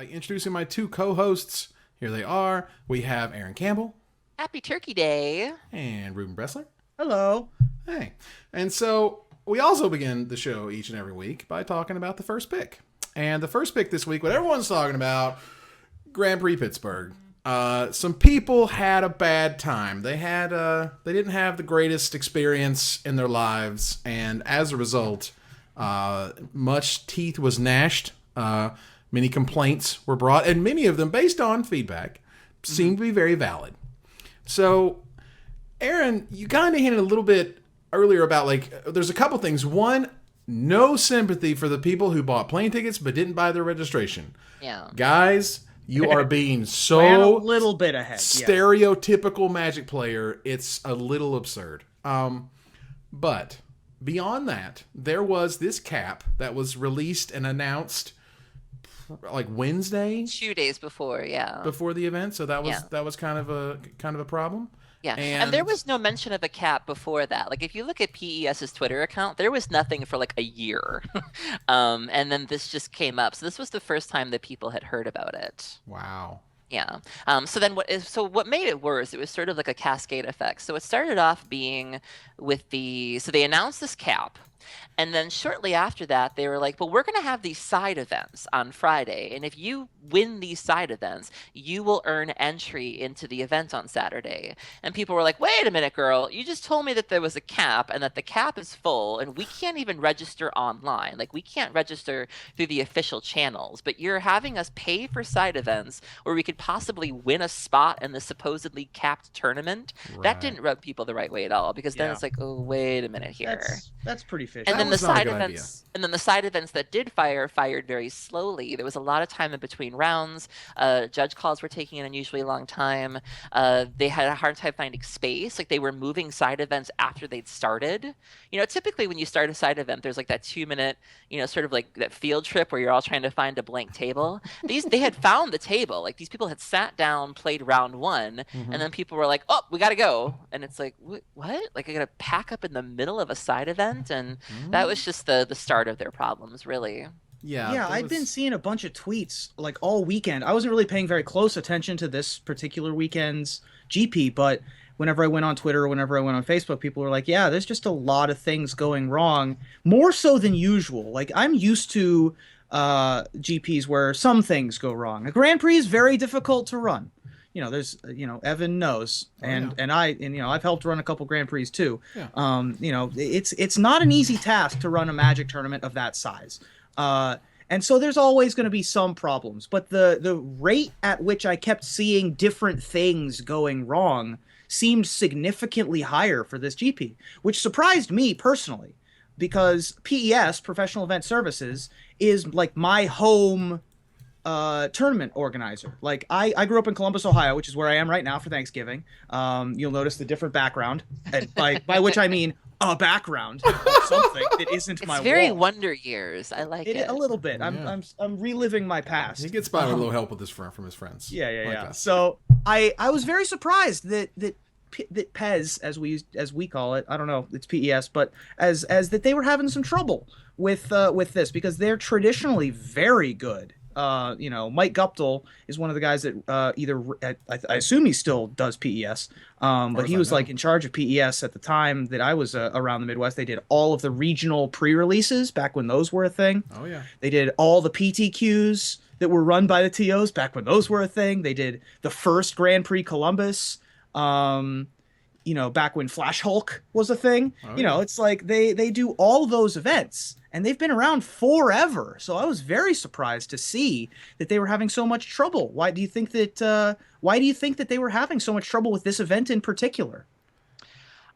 by introducing my two co-hosts. Here they are. We have Aaron Campbell. Happy Turkey Day. And Ruben Bressler. Hello. Hey. And so we also begin the show each and every week by talking about the first pick. And the first pick this week, what everyone's talking about, Grand Prix Pittsburgh. Some people had a bad time. They didn't have the greatest experience in their lives, and as a result, much teeth was gnashed. Many complaints were brought, and many of them, based on feedback, seemed to be very valid. So, Aaron, you kind of hinted a little bit earlier about, there's a couple things. One, no sympathy for the people who bought plane tickets but didn't buy their registration. Yeah. Guys, you are being so Ran a little bit ahead. stereotypical Magic player. It's a little absurd. But beyond that, there was this cap that was released and announced Wednesday, 2 days before, yeah. before the event. So that was kind of a problem. Yeah, and there was no mention of a cap before that. If you look at PES's Twitter account, there was nothing for a year. And then this just came up. So this was the first time that people had heard about it. Wow. Yeah. So what made it worse, it was sort of like a cascade effect. So it started off being so they announced this cap. And then shortly after that, they were like, well, we're going to have these side events on Friday. And if you win these side events, you will earn entry into the event on Saturday. And people were like, wait a minute, girl. You just told me that there was a cap and that the cap is full and we can't even register online. We can't register through the official channels. But you're having us pay for side events where we could possibly win a spot in the supposedly capped tournament. Right. That didn't rub people the right way at all, because then it's like, oh, wait a minute here. That's pretty fishy. And then the was not a side good events, and then the side events that did fired very slowly. There was a lot of time in between rounds. Judge calls were taking an unusually long time. They had a hard time finding space. They were moving side events after they'd started. Typically when you start a side event, there's that 2 minute, sort of that field trip where you're all trying to find a blank table. They had found the table. These people had sat down, played round one, and then people were like, oh, we got to go. And it's like, what? I got to pack up in the middle of a side event? And that was just the start of their problems, really. Yeah, I've been seeing a bunch of tweets all weekend. I wasn't really paying very close attention to this particular weekend's GP, but whenever I went on Twitter or whenever I went on Facebook, people were like, yeah, there's just a lot of things going wrong, more so than usual. I'm used to GPs where some things go wrong. A Grand Prix is very difficult to run. There's, Evan knows, and I've helped run a couple Grand Prix too. Yeah. It's not an easy task to run a Magic tournament of that size. And so there's always going to be some problems, but the rate at which I kept seeing different things going wrong seemed significantly higher for this GP, which surprised me personally, because PES, Professional Event Services, is my home tournament organizer. I grew up in Columbus, Ohio, which is where I am right now for Thanksgiving. You'll notice the different background, and by which I mean a background of something that isn't my wall. It's very Wonder Years. I like it a little bit. Yeah. I'm reliving my past. He gets by with a little help with from his friends. Yeah. So I was very surprised that PES, as we call it, I don't know, it's PES, but as that they were having some trouble with this, because they're traditionally very good. Mike Guptill is one of the guys that I assume he still does PES, but he was in charge of PES at the time that I was around the Midwest. They did all of the regional pre-releases back when those were a thing. Oh yeah. They did all the PTQs that were run by the TOs back when those were a thing. They did the first Grand Prix Columbus, back when Flash Hulk was a thing. Oh, yeah. It's they do all those events. And they've been around forever, so I was very surprised to see that they were having so much trouble. Why do you think that they were having so much trouble with this event in particular?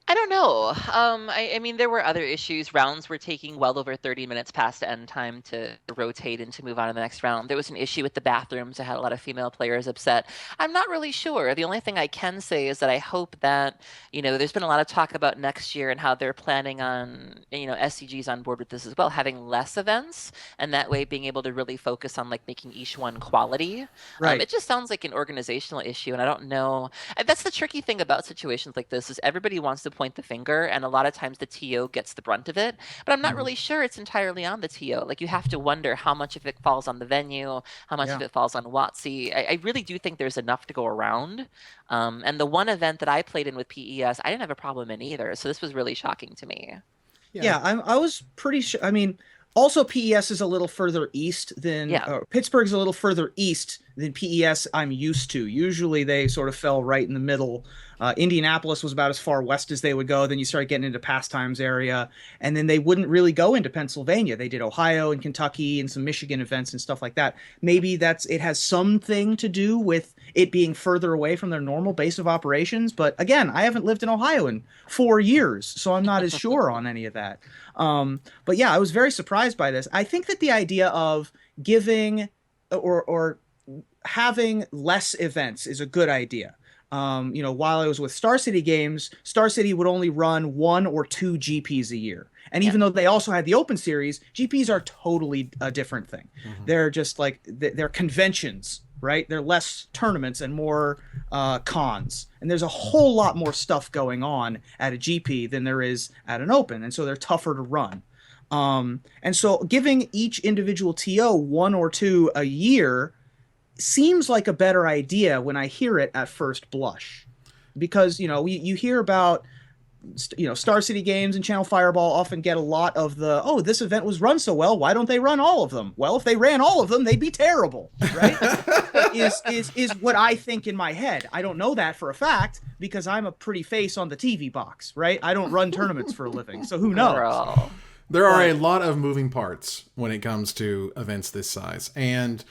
I don't know. I mean, there were other issues. Rounds were taking well over 30 minutes past end time to rotate and to move on to the next round. There was an issue with the bathrooms. I had a lot of female players upset. I'm not really sure. The only thing I can say is that I hope that, there's been a lot of talk about next year and how they're planning on, SCG's on board with this as well, having less events, and that way being able to really focus on making each one quality. Right. It just sounds like an organizational issue, and I don't know. That's the tricky thing about situations like this, is everybody wants to point the finger, and a lot of times the TO gets the brunt of it. But I'm not really sure it's entirely on the TO. Like, you have to wonder how much of it falls on the venue, how much of it falls on WotC. I really do think there's enough to go around. And the one event that I played in with PES, I didn't have a problem in either. So this was really shocking to me. Yeah, I was pretty sure. I mean, also PES is a little further east than Pittsburgh's a little further east than PES I'm used to. Usually they sort of fell right in the middle. Indianapolis was about as far west as they would go. Then you start getting into Pastimes area, and then they wouldn't really go into Pennsylvania. They did Ohio and Kentucky and some Michigan events and stuff like that. Maybe it has something to do with it being further away from their normal base of operations. But again, I haven't lived in Ohio in 4 years, so I'm not as sure on any of that. But yeah, I was very surprised by this. I think that the idea of giving or having less events is a good idea. While I was with Star City Games, Star City would only run 1 or 2 GPs a year. And even though they also had the Open Series, GPs are totally a different thing. They're just like, they're conventions, right? They're less tournaments and more cons. And there's a whole lot more stuff going on at a GP than there is at an Open. And so they're tougher to run. And so giving each individual TO 1 or 2 a year seems like a better idea when I hear it at first blush, because you hear about Star City Games and Channel Fireball often get a lot of the, oh, this event was run so well, why don't they run all of them? Well, if they ran all of them, they'd be terrible, right? is what I think in my head. I don't know that for a fact because I'm a pretty face on the TV box, right? I don't run tournaments for a living, so who knows? Girl. There are a lot of moving parts when it comes to events this size, and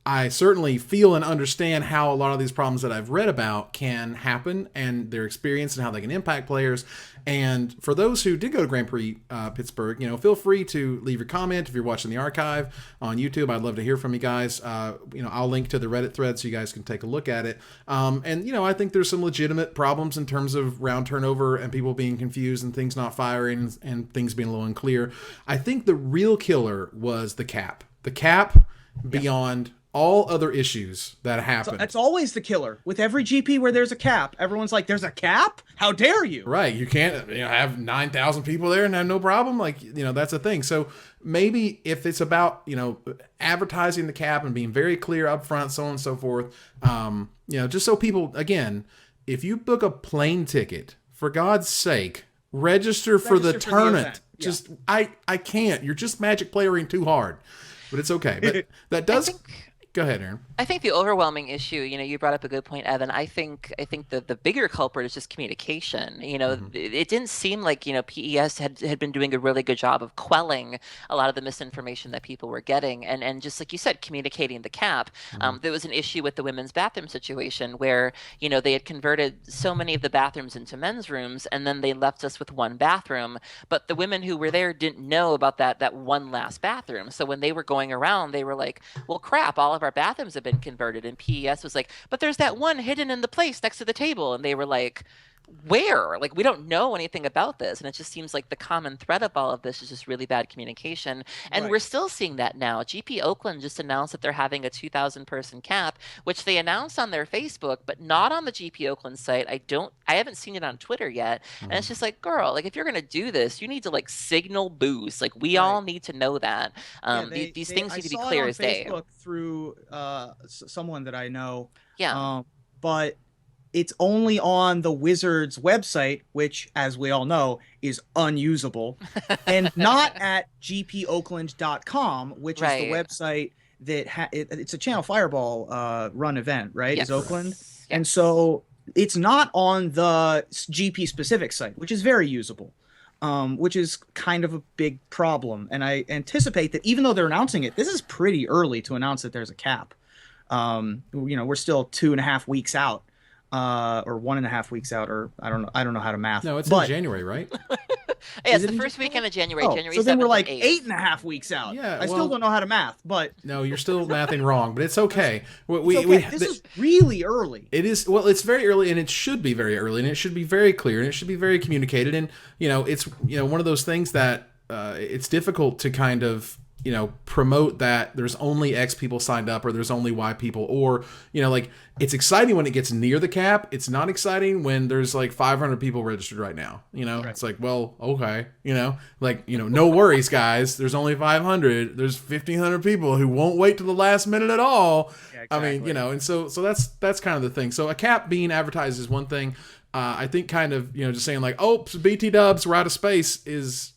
I certainly feel and understand how a lot of these problems that I've read about can happen and their experience and how they can impact players. And for those who did go to Grand Prix Pittsburgh, feel free to leave your comment if you're watching the archive on YouTube. I'd love to hear from you guys. I'll link to the Reddit thread so you guys can take a look at it. I think there's some legitimate problems in terms of round turnover and people being confused and things not firing and things being a little unclear. I think the real killer was the cap. The cap beyond all other issues that happen. It's always the killer. With every GP where there's a cap, everyone's like, there's a cap? How dare you? Right. You can't have 9,000 people there and have no problem. That's a thing. So maybe if it's about, advertising the cap and being very clear up front, so on and so forth, just so people, again, if you book a plane ticket, for God's sake, register for the tournament. I can't. You're just Magic playering too hard. But it's okay. But that does... Go ahead, Aaron. I think the overwhelming issue, you brought up a good point, Evan. I think the bigger culprit is just communication. It didn't seem like, PES had been doing a really good job of quelling a lot of the misinformation that people were getting. And just like you said, communicating the cap. There was an issue with the women's bathroom situation where, they had converted so many of the bathrooms into men's rooms, and then they left us with one bathroom. But the women who were there didn't know about that one last bathroom. So when they were going around, they were like, well, crap, all of our bathrooms have been converted. And PES was like, but there's that one hidden in the place next to the table. And they were like, where? Like, we don't know anything about this. And it just seems like the common thread of all of this is just really bad communication. And we're still seeing that now. GP Oakland just announced that they're having a 2,000 person cap, which they announced on their Facebook, but not on the GP Oakland site. I haven't seen it on Twitter yet. And it's just like, girl, like, if you're going to do this, you need to signal boost. Like, we all need to know that. These things need to be clear as day. Facebook through someone that I know. Yeah. But it's only on the Wizards website, which, as we all know, is unusable, and not at gpoakland.com, which is the website that it's a Channel Fireball run event, right? Yes. Is Oakland. Yes. And so it's not on the GP specific site, which is very usable, which is kind of a big problem. And I anticipate that even though they're announcing it, this is pretty early to announce that there's a cap. We're still 2.5 weeks out. Or 1.5 weeks out, or I don't know how to math. No, it's in January, right? Yeah, it's the first weekend of January. January so then 7th we're like 8th. 8.5 weeks out. Yeah, I still don't know how to math, but no, you're still mathing wrong. But it's okay. This is really early. It is. Well, it's very early, and it should be very early, and it should be very clear, and it should be very communicated. And it's one of those things that it's difficult to kind of promote that there's only X people signed up or there's only Y people, or, like, it's exciting when it gets near the cap. It's not exciting when there's like 500 people registered right now. Right. It's like, well, okay, no worries, guys. There's only 500. There's 1,500 people who won't wait to the last minute at all. Yeah, exactly. I mean, and so that's kind of the thing. So a cap being advertised is one thing. I think kind of, just saying like, oh, BT dubs, we're out of space is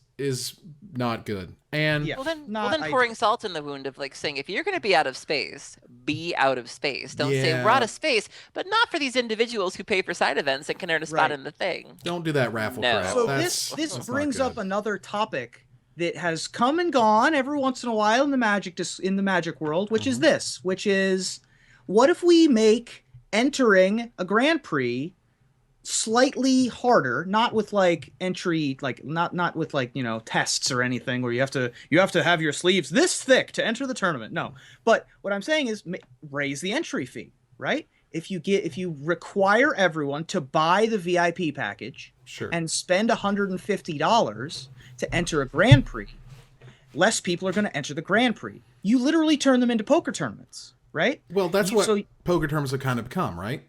not good. And well then pouring salt in the wound of like saying, if you're going to be out of space, be out of space. Don't say we're out of space, but not for these individuals who pay for side events and can earn a spot in the thing. Don't do that raffle crap. So this brings up another topic that has come and gone every once in a while in the magic world, which is what if we make entering a Grand Prix slightly harder, not with like entry, like not with like tests or anything where you have to have your sleeves this thick to enter the tournament. No, but what I'm saying is raise the entry fee, right? If you require everyone to buy the VIP package, and spend $150 to enter a Grand Prix, less people are going to enter the Grand Prix. You literally turn them into poker tournaments, right? Well, that's what poker tournaments have kind of become, right?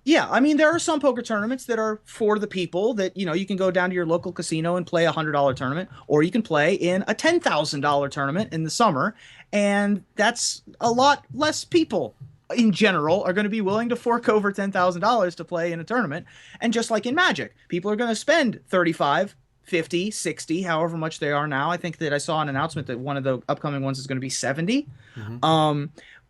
Yeah, I mean, there are some poker tournaments that are for the people that, you can go down to your local casino and play a $100 tournament, or you can play in a $10,000 tournament in the summer, and that's a lot less people in general are going to be willing to fork over $10,000 to play in a tournament. And just like in Magic, people are going to spend 35, 50, 60, however much they are now. I think that I saw an announcement that one of the upcoming ones is going to be 70. Mm-hmm.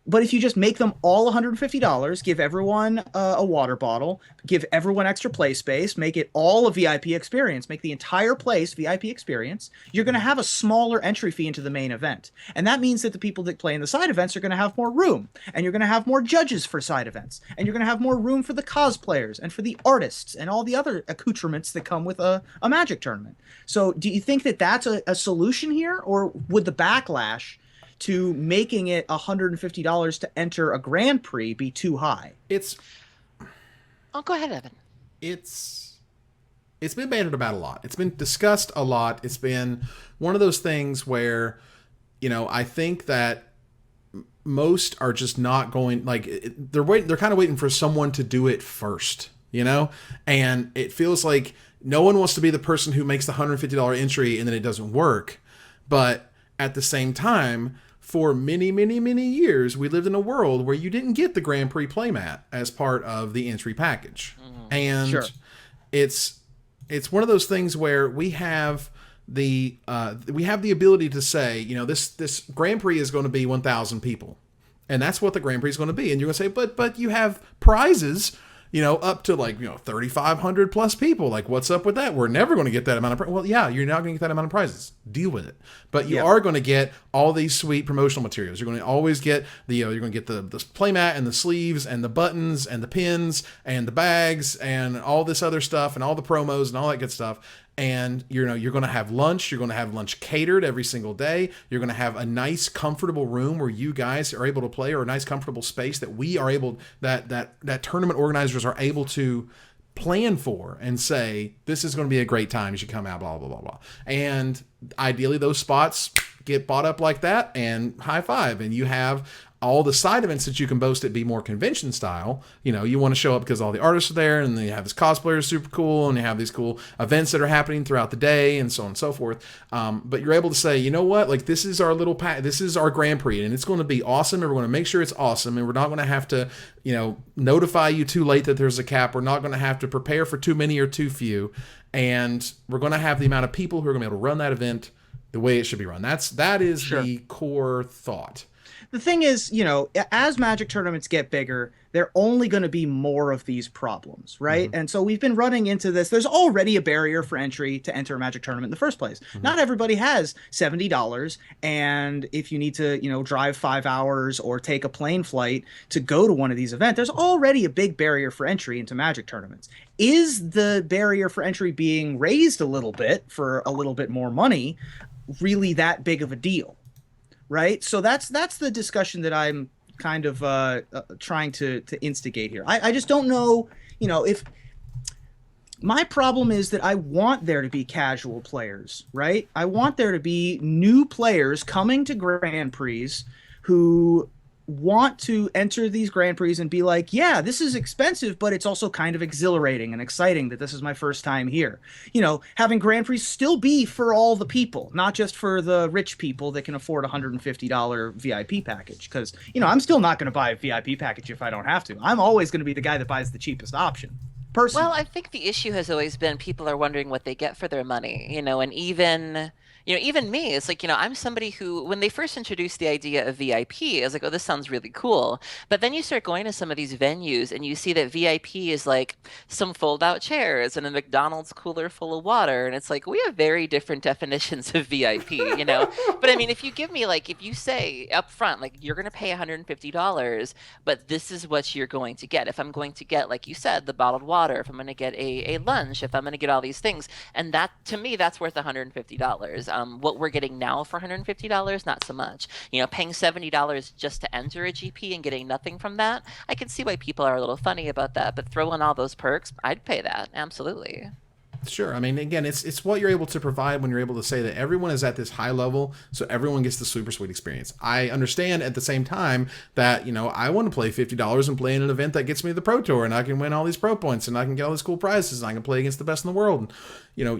But if you just make them all $150, give everyone a water bottle, give everyone extra play space, make it all a VIP experience, make the entire place VIP experience, you're going to have a smaller entry fee into the main event. And that means that the people that play in the side events are going to have more room, and you're going to have more judges for side events, and you're going to have more room for the cosplayers and for the artists and all the other accoutrements that come with a Magic tournament. So do you think that that's a solution here, or would the backlash to making it $150 to enter a Grand Prix be too high? Go ahead, Evan. It's been bantered about a lot. It's been discussed a lot. It's been one of those things where, I think that most are just not going, like, they're kind of waiting for someone to do it first, and it feels like no one wants to be the person who makes the $150 entry and then it doesn't work. But at the same time, for many, many, many years, we lived in a world where you didn't get the Grand Prix playmat as part of the entry package. And it's one of those things where we have the ability to say, this Grand Prix is going to be 1,000 people, and that's what the Grand Prix is going to be. And you're going to say, but you have prizes, up to 3,500 plus people. Like, what's up with that? We're never going to get that amount of well, yeah, you're not going to get that amount of prizes. Deal with it. But you are going to get all these sweet promotional materials. You're going to always get you're going to get the playmat and the sleeves and the buttons and the pins and the bags and all this other stuff and all the promos and all that good stuff. And you're going to have lunch. You're going to have lunch catered every single day. You're going to have a nice, comfortable room where you guys are able to play, or a nice, comfortable space that we are able, that tournament organizers are able to plan for and say, this is going to be a great time. You should come out, blah, blah, blah, blah. And ideally those spots get bought up like that, and high five. And you have all the side events that you can boast it be more convention style. You want to show up because all the artists are there, and then you have this cosplayer super cool, and you have these cool events that are happening throughout the day, and so on and so forth. But you're able to say, you know what, like, this is our little this is our Grand Prix, and it's going to be awesome, and we're going to make sure it's awesome, and we're not going to have to, notify you too late that there's a cap. We're not going to have to prepare for too many or too few, and we're going to have the amount of people who are going to be able to run that event the way it should be run. That is the core thought. The thing is, as Magic tournaments get bigger, there are only going to be more of these problems, right? Mm-hmm. And so we've been running into this. There's already a barrier for entry to enter a Magic tournament in the first place. Mm-hmm. Not everybody has $70, and if you need to, drive 5 hours or take a plane flight to go to one of these events, there's already a big barrier for entry into Magic tournaments. Is the barrier for entry being raised a little bit for a little bit more money really that big of a deal? Right, so that's the discussion that I'm kind of trying to instigate here. I just don't know, if My problem is that I want there to be casual players, right? I want there to be new players coming to Grand Prix who want to enter these Grand Prix and be like, yeah, this is expensive, but it's also kind of exhilarating and exciting that this is my first time here. You know, having Grand Prix still be for all the people, not just for the rich people that can afford a $150 VIP package. Because, you know, I'm still not going to buy a VIP package if I don't have to. I'm always going to be the guy that buys the cheapest option. Personally. Well, I think the issue has always been people are wondering what they get for their money, you know, and even me, it's like, you know, I'm somebody who, when they first introduced the idea of VIP, I was like, oh, this sounds really cool. But then you start going to some of these venues and you see that VIP is like some fold-out chairs and a McDonald's cooler full of water. And it's like, we have very different definitions of VIP, you know? But I mean, if you give me, like, if you say up front, like, you're going to pay $150, but this is what you're going to get. If I'm going to get, like you said, the bottled water, if I'm going to get a lunch, if I'm going to get all these things, and that, to me, that's worth $150. What we're getting now for $150, not so much. You know, paying $70 just to enter a GP and getting nothing from that, I can see why people are a little funny about that. But throw in all those perks, I'd pay that. Absolutely. Sure. I mean, again, it's what you're able to provide when you're able to say that everyone is at this high level, so everyone gets the super sweet experience. I understand at the same time that, you know, I want to play $50 and play in an event that gets me the Pro Tour, and I can win all these pro points, and I can get all these cool prizes, and I can play against the best in the world. And, you know,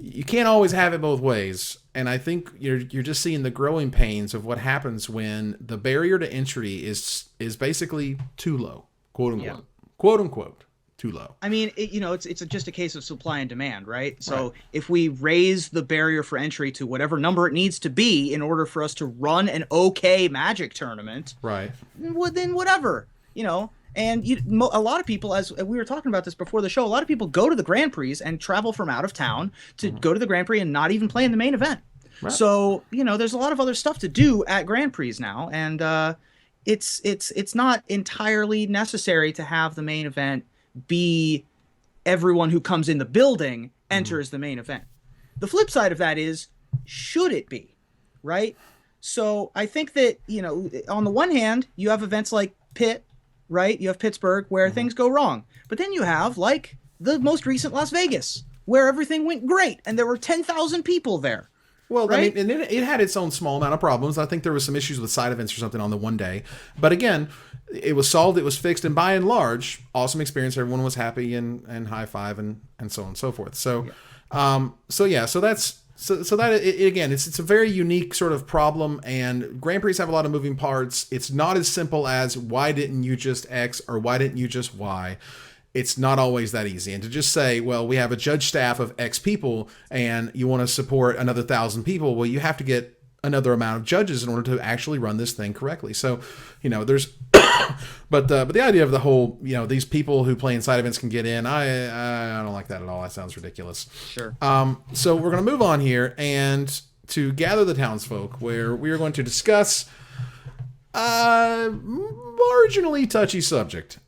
you can't always have it both ways. And I think you're just seeing the growing pains of what happens when the barrier to entry is basically too low, quote unquote, quote unquote, too low. I mean, it's just a case of supply and demand, right? So if we raise the barrier for entry to whatever number it needs to be in order for us to run an okay Magic tournament, right? Well, then whatever, you know. And a lot of people, as we were talking about this before the show, a lot of people go to the Grand Prix and travel from out of town to go to the Grand Prix and not even play in the main event. Right. So, you know, there's a lot of other stuff to do at Grand Prix now, and it's not entirely necessary to have the main event be everyone who comes in the building enters the main event. The flip side of that is, should it be, right? So I think that, you know, on the one hand, you have events like Pitt, right? You have Pittsburgh where things go wrong. But then you have, like, the most recent Las Vegas, where everything went great and there were 10,000 people there. Well, right? I mean, and it had its own small amount of problems. I think there was some issues with side events or something on the one day. But again, it was solved, it was fixed, and by and large, awesome experience. Everyone was happy and high five and so on and so forth. So, So that again, it's a very unique sort of problem, and Grand Prix have a lot of moving parts. It's not as simple as why didn't you just X or why didn't you just Y. It's not always that easy. And to just say, well, we have a judge staff of X people and you want to support another 1,000 people, well, you have to get another amount of judges in order to actually run this thing correctly. So, you know, there's but the idea of the whole, you know, these people who play in side events can get in, I don't like that at all. That sounds ridiculous. Sure. So we're going to move on here and to gather the townsfolk, where we are going to discuss marginally touchy subject.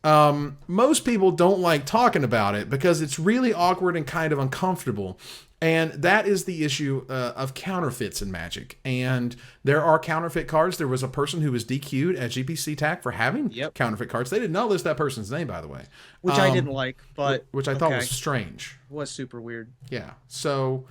Most people don't like talking about it because it's really awkward and kind of uncomfortable. And that is the issue of counterfeits in Magic. And there are counterfeit cards. There was a person who was DQ'd at GPC TAC for having counterfeit cards. They did not list that person's name, by the way. Which I didn't like, but which I thought was strange. It was super weird. Yeah. So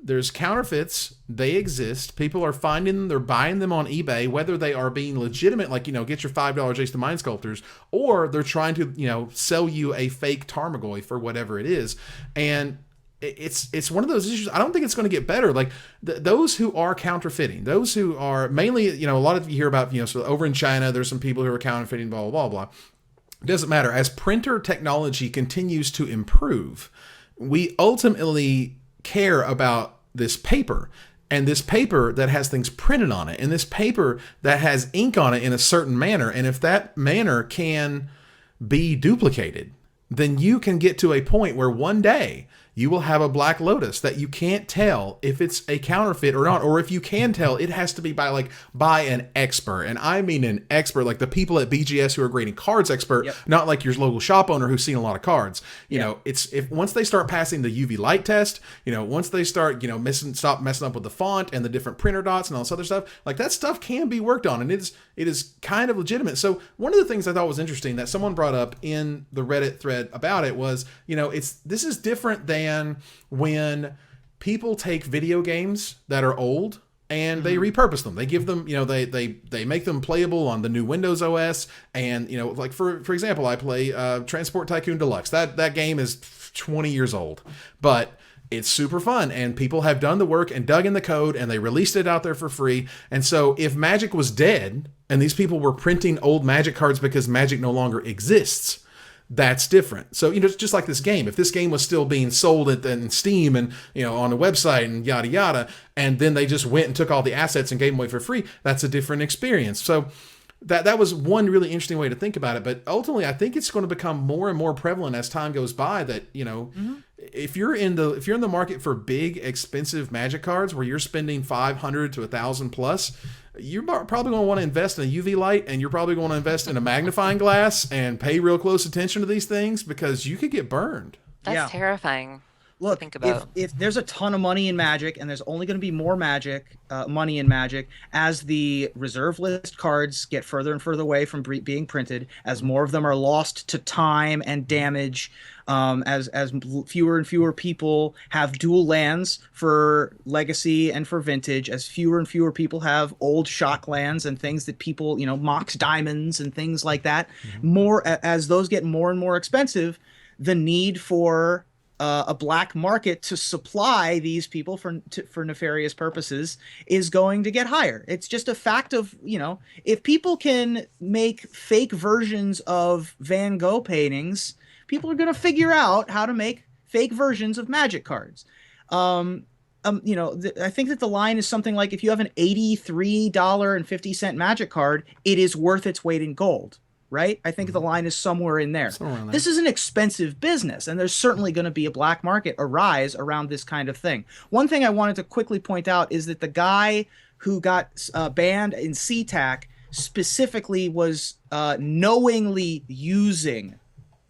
there's counterfeits. They exist. People are finding them. They're buying them on eBay, whether they are being legitimate, like, you know, get your $5 Ace the Mind Sculptors, or they're trying to, you know, sell you a fake Tarmogoyf for whatever it is. And it's one of those issues. I don't think it's going to get better. Like those who are counterfeiting, those who are mainly, you know, a lot of you hear about, you know, so over in China, there's some people who are counterfeiting, blah, blah, blah, blah. It doesn't matter. As printer technology continues to improve, we ultimately care about this paper, and this paper that has things printed on it, and this paper that has ink on it in a certain manner. And if that manner can be duplicated, then you can get to a point where one day you will have a Black Lotus that you can't tell if it's a counterfeit or not, or if you can tell, it has to be by an expert. And I mean an expert, like the people at BGS who are grading cards expert, not like your local shop owner who's seen a lot of cards. You know, it's if once they start passing the UV light test, you know, once they start, you know, stop messing up with the font and the different printer dots and all this other stuff, like that stuff can be worked on, and it is kind of legitimate. So one of the things I thought was interesting that someone brought up in the Reddit thread about it was, you know, this is different than when people take video games that are old and they repurpose them. They give them, you know, they make them playable on the new Windows OS. And, you know, like for example, I play Transport Tycoon Deluxe. That game is 20 years old, but it's super fun, and people have done the work and dug in the code, and they released it out there for free. And so if Magic was dead and these people were printing old Magic cards because Magic no longer exists, that's different. So, you know, it's just like this game. If this game was still being sold in Steam and, you know, on a website and yada yada, and then they just went and took all the assets and gave them away for free, that's a different experience. So that was one really interesting way to think about it. But ultimately, I think it's going to become more and more prevalent as time goes by that, you know, if you're in the market for big, expensive Magic cards where you're spending $500 to $1,000 plus, you're probably going to want to invest in a UV light, and you're probably going to invest in a magnifying glass and pay real close attention to these things, because you could get burned. That's terrifying. Look, to think about. If there's a ton of money in Magic, and there's only going to be more money in Magic as the reserve list cards get further and further away from being printed, as more of them are lost to time and damage, as fewer and fewer people have dual lands for Legacy and for Vintage, as fewer and fewer people have old shock lands and things that people, you know, Mox Diamonds and things like that. More as those get more and more expensive, the need for a black market to supply these people for nefarious purposes is going to get higher. It's just a fact of, you know, if people can make fake versions of Van Gogh paintings, people are going to figure out how to make fake versions of Magic cards. You know, I think that the line is something like, if you have an $83.50 Magic card, it is worth its weight in gold. Right? I think the line is somewhere in there. This is an expensive business, and there's certainly going to be a black market arise around this kind of thing. One thing I wanted to quickly point out is that the guy who got banned in CTAC specifically was knowingly using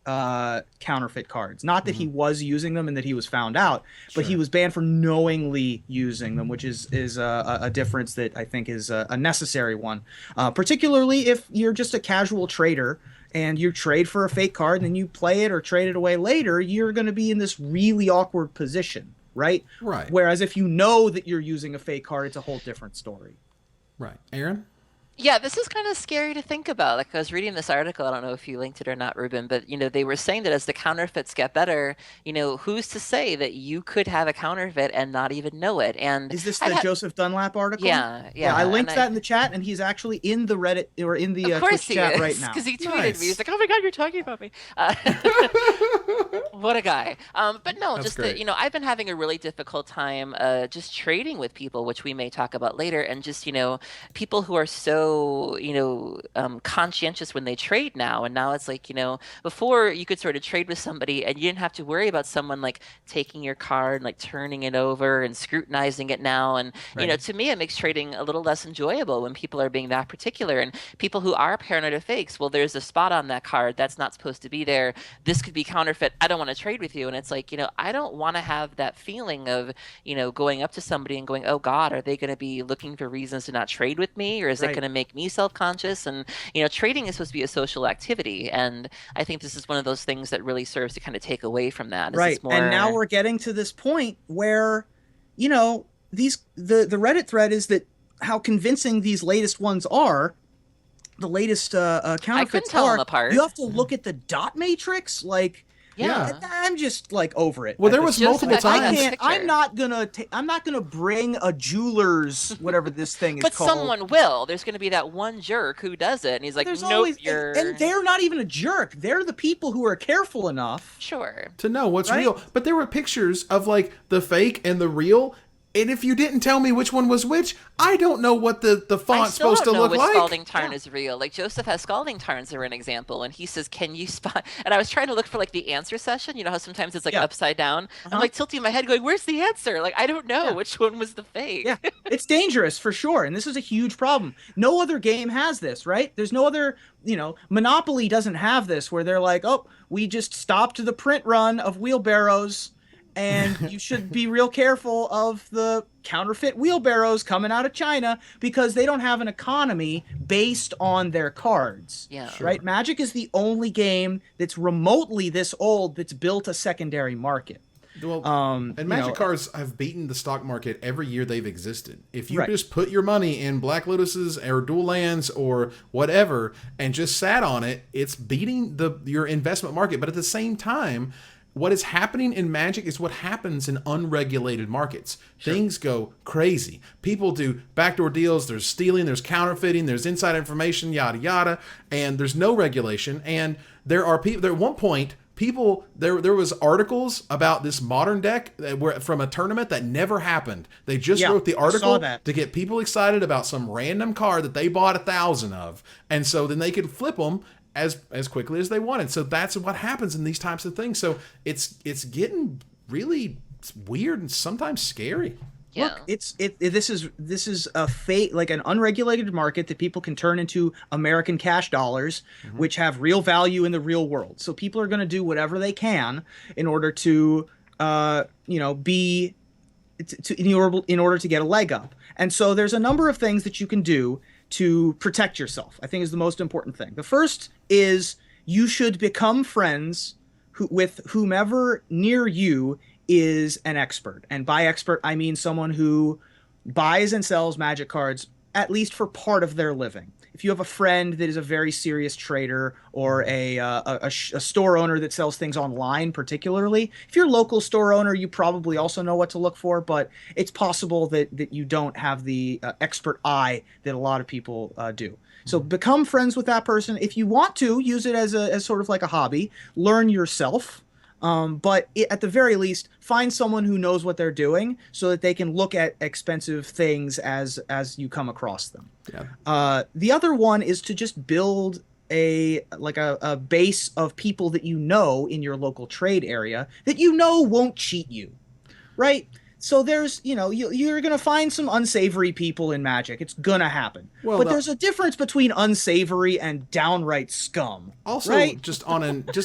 counterfeit cards. Not that he was using them and that he was found out, but he was banned for knowingly using them, which is a difference that I think is a necessary one. Particularly if you're just a casual trader and you trade for a fake card and then you play it or trade it away later, you're going to be in this really awkward position, right? Right. Whereas if you know that you're using a fake card, it's a whole different story. Right. Aaron? Yeah, this is kind of scary to think about. Like, I was reading this article, I don't know if you linked it or not, Ruben, but, you know, they were saying that as the counterfeits get better, you know, who's to say that you could have a counterfeit and not even know it? And is this the Joseph Dunlap article? Yeah. I linked that in the chat, and he's actually in the Reddit or in the Twitch chat right now. Because he tweeted me. He's like, "Oh my God, you're talking about me." What a guy. But no, that's just that, you know, I've been having a really difficult time just trading with people, which we may talk about later, and just, you know, people who are so, you know, conscientious when they trade now. And now it's like, you know, before you could sort of trade with somebody and you didn't have to worry about someone like taking your card and like turning it over and scrutinizing it now. And, you know, to me, it makes trading a little less enjoyable when people are being that particular. And people who are paranoid of fakes, well, there's a spot on that card that's not supposed to be there. This could be counterfeit. I don't want to trade with you. And it's like, you know, I don't want to have that feeling of, you know, going up to somebody and going, oh God, are they going to be looking for reasons to not trade with me? Or is it going to make me self-conscious? And, you know, trading is supposed to be a social activity. And I think this is one of those things that really serves to kind of take away from that. Right. And now we're getting to this point where, you know, the Reddit thread is that how convincing these latest ones are. The latest counterfeits tell them apart. You have to look at the dot matrix, like. Yeah, I'm just like over it. Well, there was multiple times. I'm not gonna bring a jeweler's whatever this thing is but called. But someone will. There's going to be that one jerk who does it, and he's like, "Nope, you're." And they're not even a jerk. They're the people who are careful enough, sure, to know what's real. But there were pictures of like the fake and the real. And if you didn't tell me which one was which, I don't know what the font's supposed to look which like. Scalding Tarn is real. Like Joseph has Scalding Tarns are an example, and he says, "Can you spot?" And I was trying to look for like the answer session. You know how sometimes it's like upside down. I'm like tilting my head, going, "Where's the answer?" Like I don't know which one was the fake. Yeah, it's dangerous for sure, and this is a huge problem. No other game has this, right? There's no other. Monopoly doesn't have this, where they're like, "Oh, we just stopped the print run of wheelbarrows." And you should be real careful of the counterfeit wheelbarrows coming out of China because they don't have an economy based on their cards. Yeah. Right? Magic is the only game that's remotely this old that's built a secondary market. Well, and Magic cards have beaten the stock market every year they've existed. If you just put your money in Black Lotuses or Dual Lands or whatever and just sat on it, it's beating your investment market. But at the same time, what is happening in Magic is what happens in unregulated markets. Things go crazy. People do backdoor deals, there's stealing, there's counterfeiting, there's inside information, yada, yada, and there's no regulation. And there are people, at one point, there was articles about this modern deck that were from a tournament that never happened. They just wrote the article to get people excited about some random card that they bought 1,000 of. And so then they could flip them as quickly as they wanted. So that's what happens in these types of things. So it's getting really weird and sometimes scary. Yeah. Look, this is a fake, like an unregulated market that people can turn into American cash dollars, which have real value in the real world. So people are going to do whatever they can in order to in order to get a leg up. And so there's a number of things that you can do to protect yourself, I think, is the most important thing. The first is you should become friends with whomever near you is an expert. And by expert, I mean someone who buys and sells Magic cards at least for part of their living. If you have a friend that is a very serious trader or a store owner that sells things online particularly, if you're a local store owner, you probably also know what to look for, but it's possible that you don't have the expert eye that a lot of people do. So become friends with that person. If you want to, use it as sort of like a hobby. Learn yourself. But at the very least, find someone who knows what they're doing so that they can look at expensive things as you come across them. Yeah. The other one is to just build a base of people that you know in your local trade area that you know won't cheat you, right? So there's, you're going to find some unsavory people in Magic. It's going to happen. But there's a difference between unsavory and downright scum. Also, right?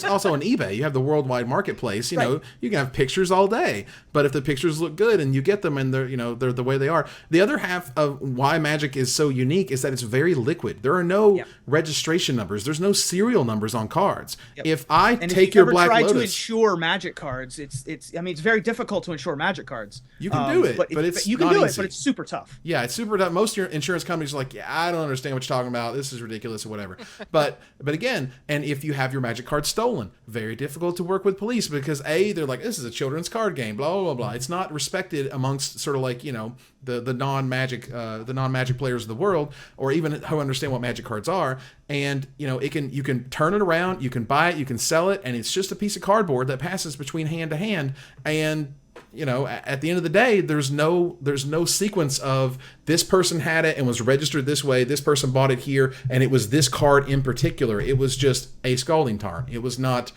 also on eBay, you have the worldwide marketplace. You know, you can have pictures all day. But if the pictures look good and you get them and they're the way they are. The other half of why Magic is so unique is that it's very liquid. There are no registration numbers. There's no serial numbers on cards. Yep. If I take your Black Lotus, to insure Magic cards, it's very difficult to insure Magic cards. You can do it, but it's you can not do easy. it, but it's super tough. Yeah, it's super tough. Most of your insurance companies are like, I don't understand what you're talking about. This is ridiculous or whatever. but again, and if you have your Magic card stolen, very difficult to work with police because they're like, this is a children's card game, blah blah blah blah. It's not respected amongst sort of like the non-Magic players of the world, or even who understand what Magic cards are. And you can turn it around, you can buy it, you can sell it, and it's just a piece of cardboard that passes between hand to hand. And at the end of the day, there's no sequence of this person had it and was registered this way, this person bought it here, and it was this card in particular. It was just a Scalding Tarn. It was not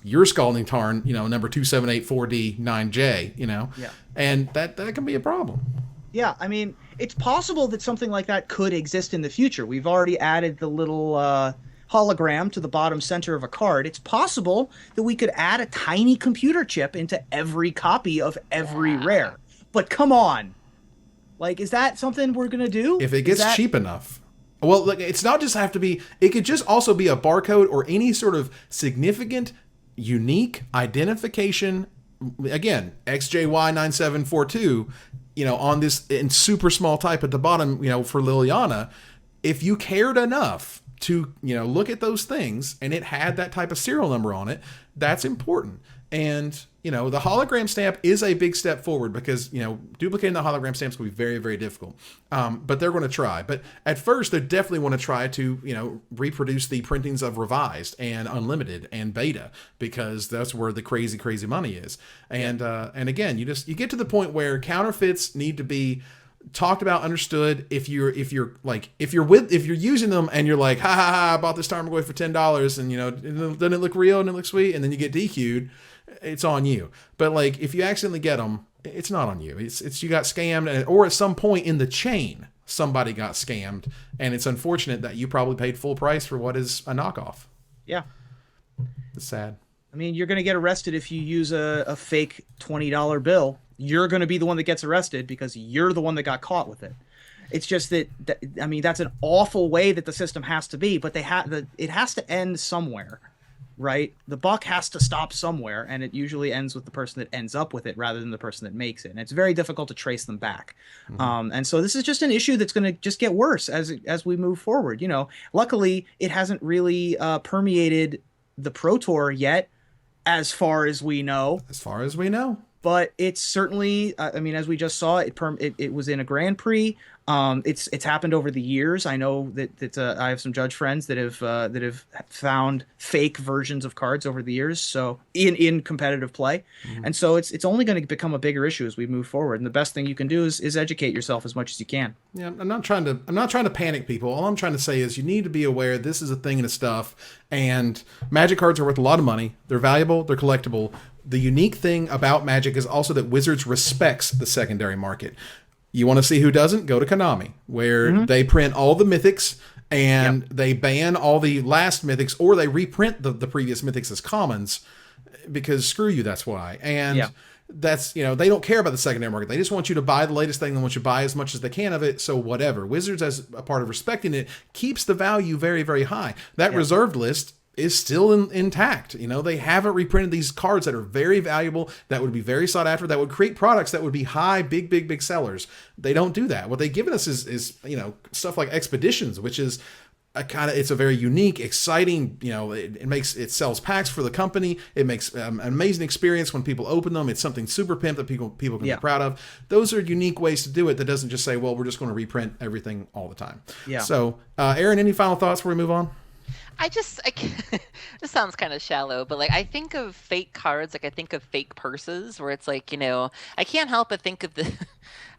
your Scalding Tarn, number 2784D9J, Yeah. And that can be a problem. Yeah, I mean, it's possible that something like that could exist in the future. We've already added the little hologram to the bottom center of a card. It's possible that we could add a tiny computer chip into every copy of every rare. But come on. Like, is that something we're going to do? If it gets cheap enough. Well, like, it's not just have to be, it could just also be a barcode or any sort of significant, unique identification. Again, XJY9742, on this in super small type at the bottom, for Liliana. If you cared enough to, look at those things and it had that type of serial number on it, that's important. And, the hologram stamp is a big step forward because, duplicating the hologram stamps will be very, very difficult. But they're going to try. But at first, they definitely want to try to, reproduce the printings of Revised and Unlimited and Beta, because that's where the crazy, crazy money is. And again, you get to the point where counterfeits need to be talked about, understood. If you're using them and you're like, ha ha ha, I bought this Tarmogoyf for $10 and doesn't it look real and it looks sweet, and then you get DQ'd, it's on you. But like, if you accidentally get them, it's not on you. It's you got scammed, or at some point in the chain somebody got scammed, and it's unfortunate that you probably paid full price for what is a knockoff. Yeah, it's sad. I mean, you're going to get arrested if you use a fake $20 bill. You're going to be the one that gets arrested because you're the one that got caught with it. It's just that I mean, that's an awful way that the system has to be, but it has to end somewhere, right? The buck has to stop somewhere, and it usually ends with the person that ends up with it rather than the person that makes it. And it's very difficult to trace them back. And so this is just an issue that's going to just get worse as we move forward. Luckily, it hasn't really permeated the Pro Tour yet, as far as we know. But it's certainly, I mean, as we just saw, it was in a Grand Prix. It's happened over the years. I know that I have some judge friends that have found fake versions of cards over the years. So in competitive play, and so it's only going to become a bigger issue as we move forward. And the best thing you can do is educate yourself as much as you can. Yeah, I'm not trying to panic people. All I'm trying to say is you need to be aware this is a thing and stuff. And Magic cards are worth a lot of money. They're valuable. They're collectible. The unique thing about Magic is also that Wizards respects the secondary market. You want to see who doesn't? Go to Konami, where they print all the mythics and they ban all the last mythics, or they reprint the previous mythics as commons, because screw you, that's why. And that's, they don't care about the secondary market. They just want you to buy the latest thing. They want you to buy as much as they can of it. So whatever. Wizards, as a part of respecting it, keeps the value very, very high. That reserved list is still intact. They haven't reprinted these cards that are very valuable, that would be very sought after, that would create products that would be high, big sellers. They don't do that. What they've given us is stuff like Expeditions, which is it's a very unique, exciting, it sells packs for the company. It makes an amazing experience when people open them. It's something super pimp that people can be proud of. Those are unique ways to do it that doesn't just say, well, we're just going to reprint everything all the time. Yeah. So, Aaron, any final thoughts before we move on? This sounds kind of shallow, but like, I think of fake cards, like I think of fake purses, where it's like, I can't help but think of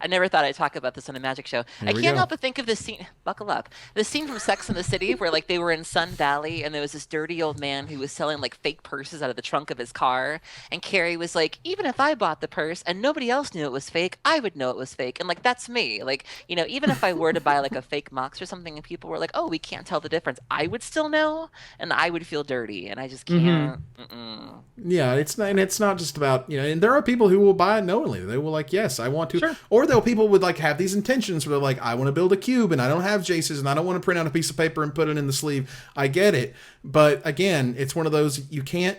I never thought I'd talk about this on a Magic show. I can't help but think of this scene, buckle up, the scene from Sex and the City where like they were in Sun Valley and there was this dirty old man who was selling like fake purses out of the trunk of his car. And Carrie was like, even if I bought the purse and nobody else knew it was fake, I would know it was fake. And like, that's me. Like, even if I were to buy like a fake Mox or something and people were like, oh, we can't tell the difference, I would still know and I would feel dirty. And I just can't. Yeah, it's not just about, and there are people who will buy it knowingly. They will like, yes, I want to. Sure. Or people would like have these intentions where they're like, I want to build a cube and I don't have Jaces and I don't want to print out a piece of paper and put it in the sleeve. I get it. But again, it's one of those, you can't,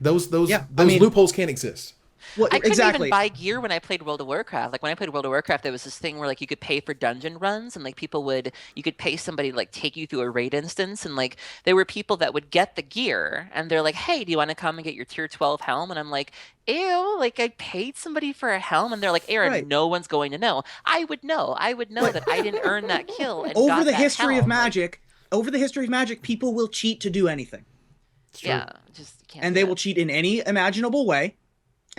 those loopholes can't exist. Well, I couldn't even buy gear when I played World of Warcraft. Like when I played World of Warcraft, there was this thing where like you could pay for dungeon runs and like you could pay somebody to like take you through a raid instance. And like there were people that would get the gear and they're like, hey, do you want to come and get your tier 12 helm? And I'm like, ew, like I paid somebody for a helm. And they're like, Aaron, no one's going to know. I would know that I didn't earn that kill. And over the history of Magic, people will cheat to do anything. Yeah, just can't. And they will cheat in any imaginable way.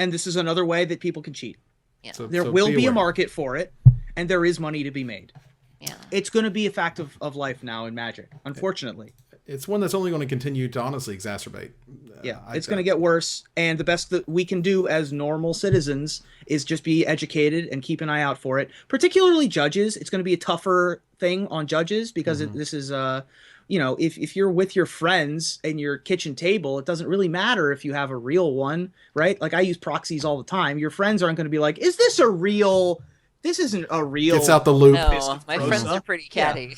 And this is another way that people can cheat. Yeah. There will be a market for it, and there is money to be made. Yeah. It's going to be a fact of life now in Magic, unfortunately. It's one that's only going to continue to honestly exacerbate. It's going to get worse, and the best that we can do as normal citizens is just be educated and keep an eye out for it. Particularly judges. It's going to be a tougher thing on judges because this is if you're with your friends and your kitchen table, it doesn't really matter if you have a real one, right? Like I use proxies all the time. Your friends aren't going to be like, this isn't a real. It's out the loop. No, my friends are pretty catty.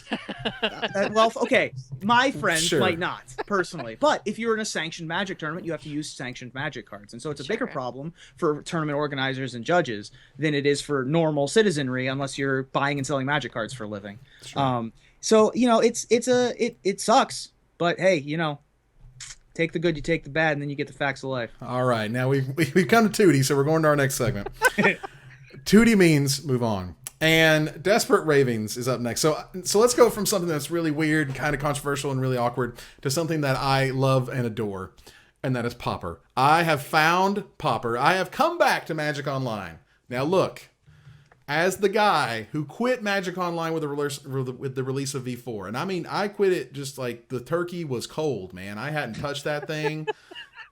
Well, okay. My friends might not, personally. But if you're in a sanctioned Magic tournament, you have to use sanctioned Magic cards. And so it's a bigger problem for tournament organizers and judges than it is for normal citizenry, unless you're buying and selling Magic cards for a living. So, it sucks, but hey, take the good, you take the bad, and then you get the facts of life. All right, now we've come to Tootie, so we're going to our next segment. Tootie means move on. And Desperate Ravings is up next. So let's go from something that's really weird and kind of controversial and really awkward to something that I love and adore, and that is Pauper. I have found Pauper. I have come back to Magic Online. Now look, as the guy who quit Magic Online with the release of V4, and I mean, I quit it just like the turkey was cold, man. I hadn't touched that thing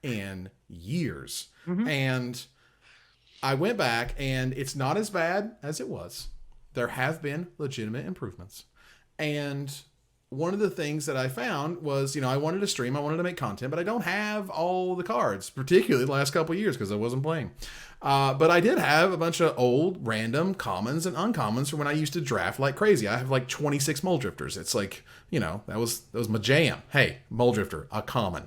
in years. Mm-hmm. And I went back, and it's not as bad as it was. There have been legitimate improvements. And one of the things that I found was, I wanted to stream, I wanted to make content, but I don't have all the cards, particularly the last couple of years because I wasn't playing. But I did have a bunch of old random commons and uncommons from when I used to draft like crazy. I have like 26 Mole Drifters. It's like, that was my jam. Hey, Mole Drifter, a common.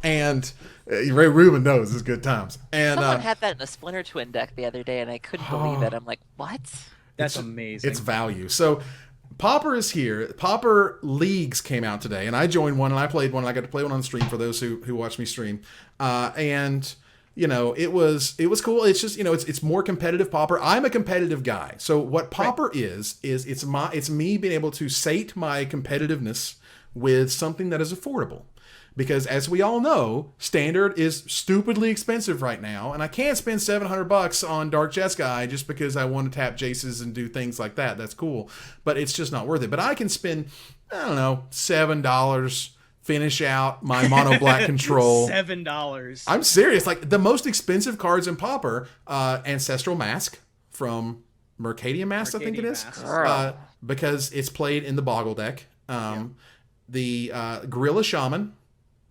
And Ray Rubin knows it's good times. And someone had that in a Splinter Twin deck the other day, and I couldn't believe it. I'm like, what? That's amazing. It's value. So Pauper is here. Pauper Leagues came out today, and I joined one, and I played one, and I got to play one on stream for those who watch me stream. And it was cool. It's just, it's more competitive Pauper. I'm a competitive guy. So what Pauper is it's me being able to sate my competitiveness with something that is affordable. Because as we all know, Standard is stupidly expensive right now, and I can't spend $700 on Dark Jeskai just because I want to tap Jaces and do things like that. That's cool, but it's just not worth it. But I can spend, I don't know, $7, finish out my mono black control. $7. I'm serious. Like the most expensive cards in Pauper, Ancestral Mask from Mercadian Mask, I think it is, because it's played in the Boggle deck. The Gorilla Shaman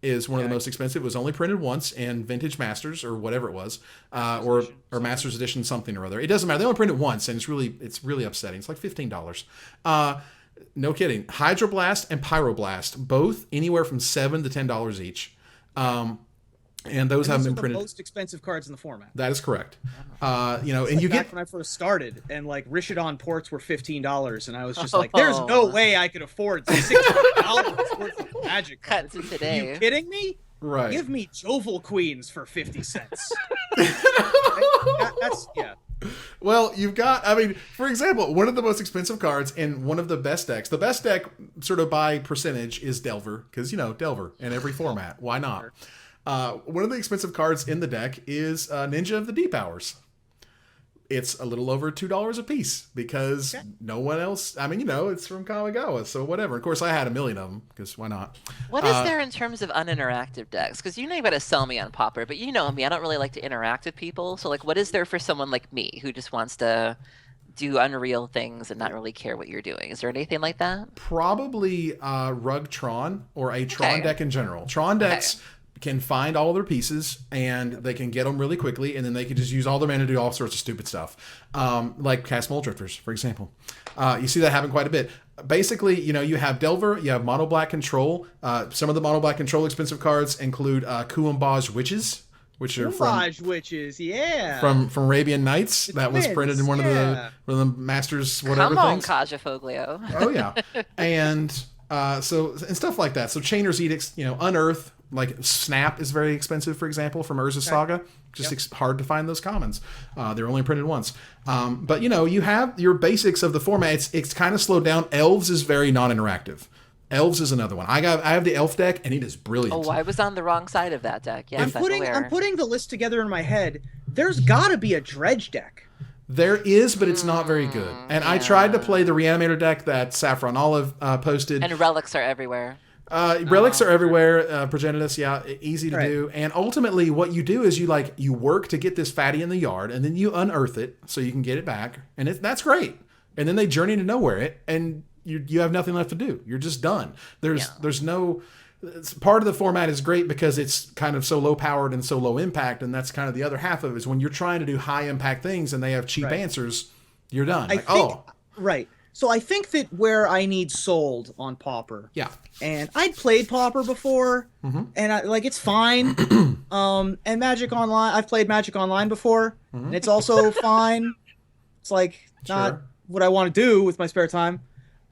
is one of the most expensive. It was only printed once in Vintage Masters or whatever it was, or Masters Edition something or other. It doesn't matter. They only printed it once, and it's really upsetting. It's like $15. No kidding. Hydroblast and Pyroblast, both anywhere from $7 to $10 each. And those haven't been printed. The most expensive cards in the format. That is correct. And like you back get when I first started, and like Rishadon ports were $15, and I was just like, "There's no way I could afford $60 worth of Magic cards." Today. Are you kidding me? Right. Give me Jovial Queens for 50 cents. That's. Well, you've got, I mean, for example, one of the most expensive cards in one of the best decks. The best deck, sort of by percentage, is Delver, because Delver in every format. Why not? One of the expensive cards in the deck is Ninja of the Deep Hours. It's a little over $2 a piece because no one else. I mean, it's from Kamigawa, so whatever. Of course, I had a million of them because why not? What is there in terms of uninteractive decks? Because you got to sell me on Pauper, but you know me, I don't really like to interact with people. So, like, what is there for someone like me who just wants to do unreal things and not really care what you're doing? Is there anything like that? Probably Rug Tron or a Tron deck in general. Tron decks can find all their pieces and they can get them really quickly, and then they can just use all their mana to do all sorts of stupid stuff, like cast Mole Drifters, for example. You see that happen quite a bit. Basically, you have Delver, you have Mono Black Control. Some of the Mono Black Control expensive cards include Kuumbaj Witches, which are from Arabian Nights. That was printed in one of the Masters whatever things. Come on, Kaja Foglio. Oh yeah, and so and stuff like that. So Chainer's Edicts, Unearth. Like Snap is very expensive, for example, from Urza's Saga. Just hard to find those commons. They're only printed once. But you have your basics of the format. It's kind of slowed down. Elves is very non-interactive. Elves is another one. I have the Elf deck, and it is brilliant. Oh, I was on the wrong side of that deck. Yes, I'm putting the list together in my head. There's got to be a Dredge deck. There is, but it's not very good. And I tried to play the Reanimator deck that Saffron Olive posted. And relics are everywhere. Relics are everywhere. Progenitus, easy to do. And ultimately, what you do is you work to get this fatty in the yard, and then you unearth it so you can get it back, and that's great. And then they journey to nowhere, and you have nothing left to do. You're just done. There's no. Part of the format is great because it's kind of so low powered and so low impact, and that's kind of the other half of it is when you're trying to do high impact things and they have cheap answers, you're done. Right. So I think that where I need sold on Pauper. Yeah. And I'd played Pauper before, and it's fine. And Magic Online, I've played Magic Online before, and it's also fine. It's like not what I want to do with my spare time.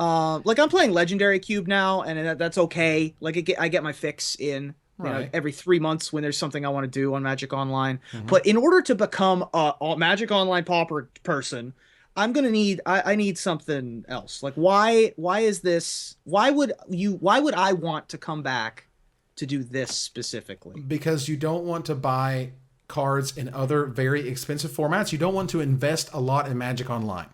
Like I'm playing Legendary Cube now, and that's okay. Like I get my fix in, Right. every 3 months when there's something I want to do on Magic Online. Mhm. But in order to become a Magic Online Pauper person, I'm gonna need I need something else. Like why is this? Why would I want to come back to do this specifically? Because you don't want to buy cards in other very expensive formats. You don't want to invest a lot in Magic Online.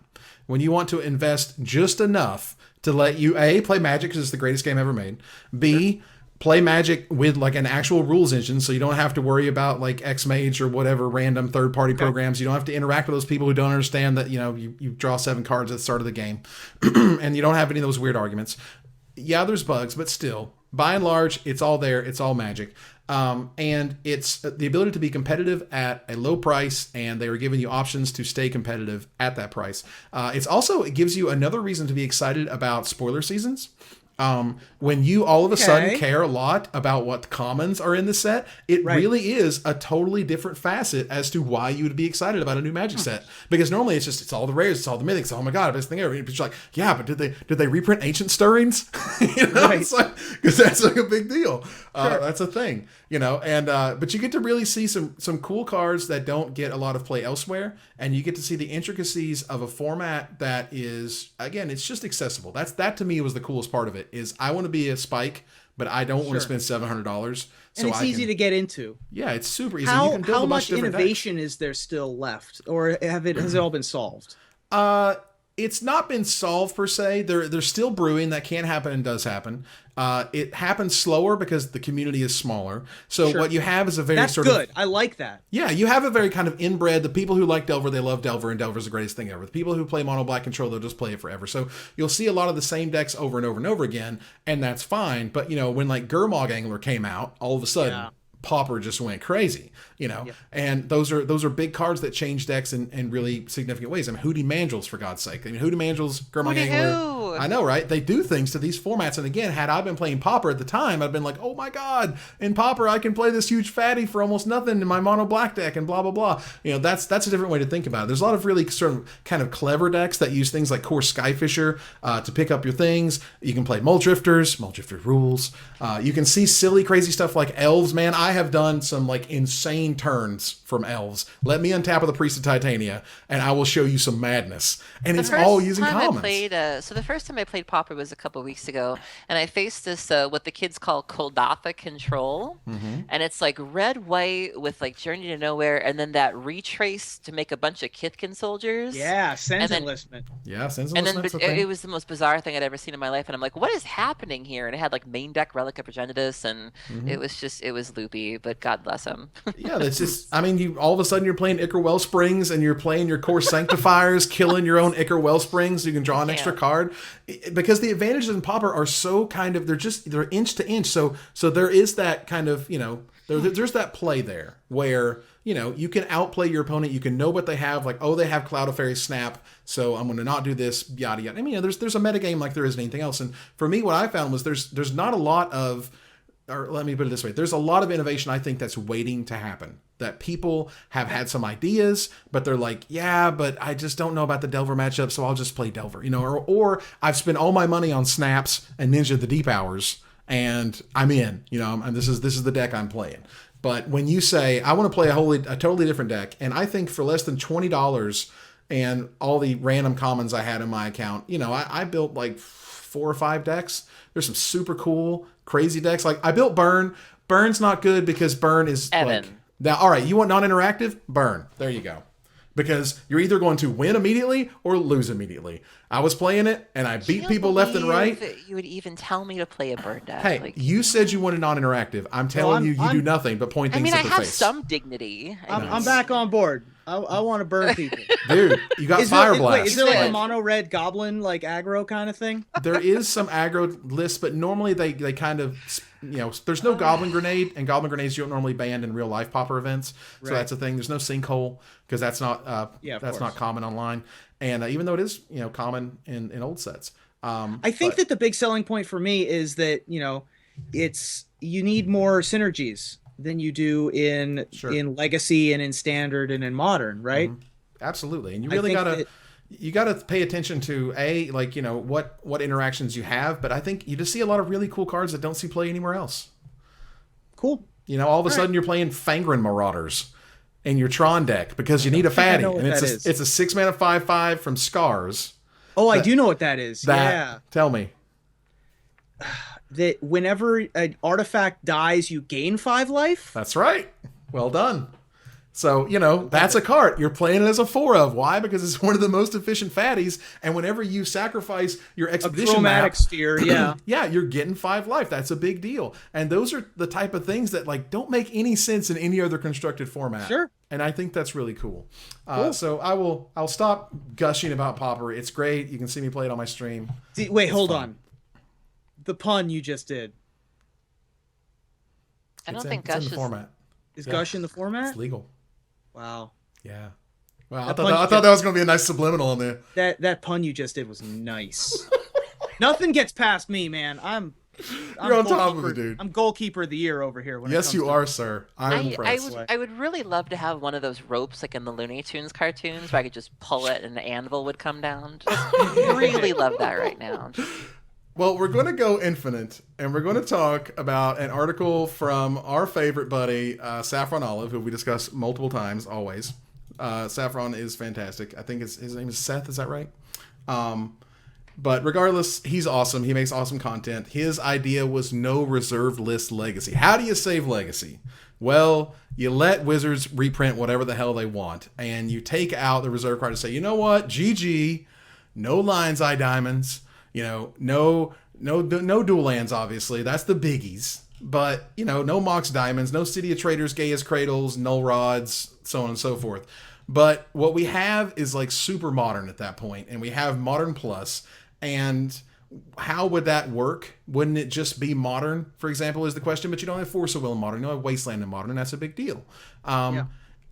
When you want to invest just enough to let you A, play Magic because it's the greatest game ever made, B, play Magic with like an actual rules engine so you don't have to worry about like X-Mage or whatever random third-party programs. You don't have to interact with those people who don't understand that, you draw 7 cards at the start of the game and you don't have any of those weird arguments. Yeah, there's bugs, but still, by and large, it's all there. It's all Magic. And it's the ability to be competitive at a low price, and they were giving you options to stay competitive at that price. It gives you another reason to be excited about spoiler seasons. When you all of a sudden care a lot about what commons are in the set, it really is a totally different facet as to why you would be excited about a new Magic set. Because normally it's all the rares, it's all the mythics. Oh my god, best thing ever. But you're like, yeah, but did they reprint Ancient Stirrings? It's like, because that's like a big deal. That's a thing, And but you get to really see some cool cards that don't get a lot of play elsewhere, and you get to see the intricacies of a format that is, again, it's just accessible. That to me was the coolest part of it. Is I want to be a Spike, but I don't want to spend $700. And it's easy to get into. Yeah, it's super easy. How, you can build how a bunch much of innovation decks. is there still left, or has it all been solved? It's not been solved per se. They're still brewing. That can happen and does happen. It happens slower because the community is smaller. So what you have is a very That's good. I like that. Yeah, you have a very kind of inbred. The people who like Delver, they love Delver, and Delver's the greatest thing ever. The people who play Mono Black Control, they'll just play it forever. So you'll see a lot of the same decks over and over and over again, and that's fine. But when like Gurmag Angler came out, all of a sudden Pauper just went crazy, and those are big cards that change decks in really significant ways. I mean, Hootie Mandrills, for God's sake. I mean, Hootie Mandrills, Gurmag Angler. I know, right? They do things to these formats. And again, had I been playing Pauper at the time, I'd been like, oh my God, in Pauper, I can play this huge fatty for almost nothing in my mono black deck and blah, blah, blah. That's a different way to think about it. There's a lot of really sort of kind of clever decks that use things like Core Skyfisher to pick up your things. You can play Mulldrifter rules. You can see silly, crazy stuff like Elves, man. I have done some like insane turns from Elves. Let me untap with the Priest of Titania, and I will show you some madness. And it's all using commons. So the first time I played Pauper was a couple weeks ago, and I faced this what the kids call Koldatha control, and it's like red white with like Journey to Nowhere, and then that retrace to make a bunch of Kithkin soldiers. Yeah, Sen's Enlistment. Yeah, Sen's Enlistment. And then it was the most bizarre thing I'd ever seen in my life, and I'm like, what is happening here? And it had like main deck Relic of Progenitus, and it was loopy, but God bless him. Yeah, that's just. I mean, you all of a sudden you're playing Ichor Wellsprings, and you're playing your Core Sanctifiers, killing your own Ichor Wellsprings. So you can draw an extra card, because the advantages in Pauper are so kind of they're inch to inch. So there is that kind of there's that play there where you can outplay your opponent. You can know what they have, like, oh, they have Cloud of Fairy Snap, so I'm going to not do this, yada yada. I mean, there's a metagame like there isn't anything else. And for me, what I found was there's not a lot of, or let me put it this way, there's a lot of innovation I think that's waiting to happen. That people have had some ideas, but they're like, yeah, but I just don't know about the Delver matchup, so I'll just play Delver, or I've spent all my money on Snaps and Ninja the Deep Hours, and I'm in, and this is the deck I'm playing. But when you say I want to play a totally different deck, and I think for less than $20 and all the random commons I had in my account, I built like 4 or 5 decks. There's some super cool, crazy decks. Like I built Burn. Burn's not good because Burn is Evan. like. Now, all right, you want non-interactive? Burn. There you go. Because you're either going to win immediately or lose immediately. I was playing it, and I beat people left and right. You would even tell me to play a burn deck. Hey, you said you wanted non-interactive. I'm telling you do nothing but point things at the face. I have some dignity. I'm back on board. I want to burn people. Dude, you got Fire Blast. Wait, is there like a mono red goblin like aggro kind of thing? There is some aggro lists, but normally they kind of, there's no Goblin Grenade, and Goblin Grenades you don't normally ban in real life Pauper events. So that's the thing. There's no Sinkhole because that's not not common online, and even though it is common in old sets. I think that the big selling point for me is that you need more synergies than you do in Legacy and in Standard and in Modern, right? Absolutely, and you really gotta you got to pay attention to like, you know, what interactions you have, but I think you just see a lot of really cool cards that don't see play anywhere else. Cool. You know, all of a sudden you're playing Fangren Marauders in your Tron deck because you need a fatty, and it's a 6-mana 5/5 from Scars. Oh, I do know what that is. Yeah. Tell me. That whenever an artifact dies, you gain 5 life? That's right. Well done. So, you know, that's a card. You're playing it as a 4/of. Why? Because it's one of the most efficient fatties, and whenever you sacrifice your expedition chromatic map, steer, yeah. yeah, you're getting 5 life. That's a big deal. And those are the type of things that, like, don't make any sense in any other constructed format. Sure. And I think that's really cool. So I'll stop gushing about Pauper. It's great. You can see me play it on my stream. Wait, hold on. The pun you just did. I don't think Gush is in the format. Is Gush in the format? It's legal. Wow. Yeah. Well, I thought that was going to be a nice subliminal in there. That pun you just did was nice. Nothing gets past me, man. I'm You're on top of it, dude. I'm goalkeeper of the year over here. Yes, you are, sir. I'm impressed. I would really love to have one of those ropes like in the Looney Tunes cartoons where I could just pull it and an anvil would come down. Just really love that right now. Well, we're going to go infinite, and we're going to talk about an article from our favorite buddy, Saffron Olive, who we discuss multiple times, always. Saffron is fantastic. I think his name is Seth, is that right? But regardless, he's awesome. He makes awesome content. His idea was no reserved list legacy. How do you save legacy? Well, you let Wizards reprint whatever the hell they want, and you take out the reserve card to say, you know what, GG, no Lion's Eye Diamonds, you know, no dual lands, obviously. That's the biggies. But, you know, no Mox Diamonds, no City of Traders, Gaia's Cradles, Null Rods, so on and so forth. But what we have is like super modern at that point, and we have Modern Plus. And how would that work? Wouldn't it just be modern, for example, is the question? But you don't have Force of Will in modern, you don't have Wasteland in modern, and that's a big deal.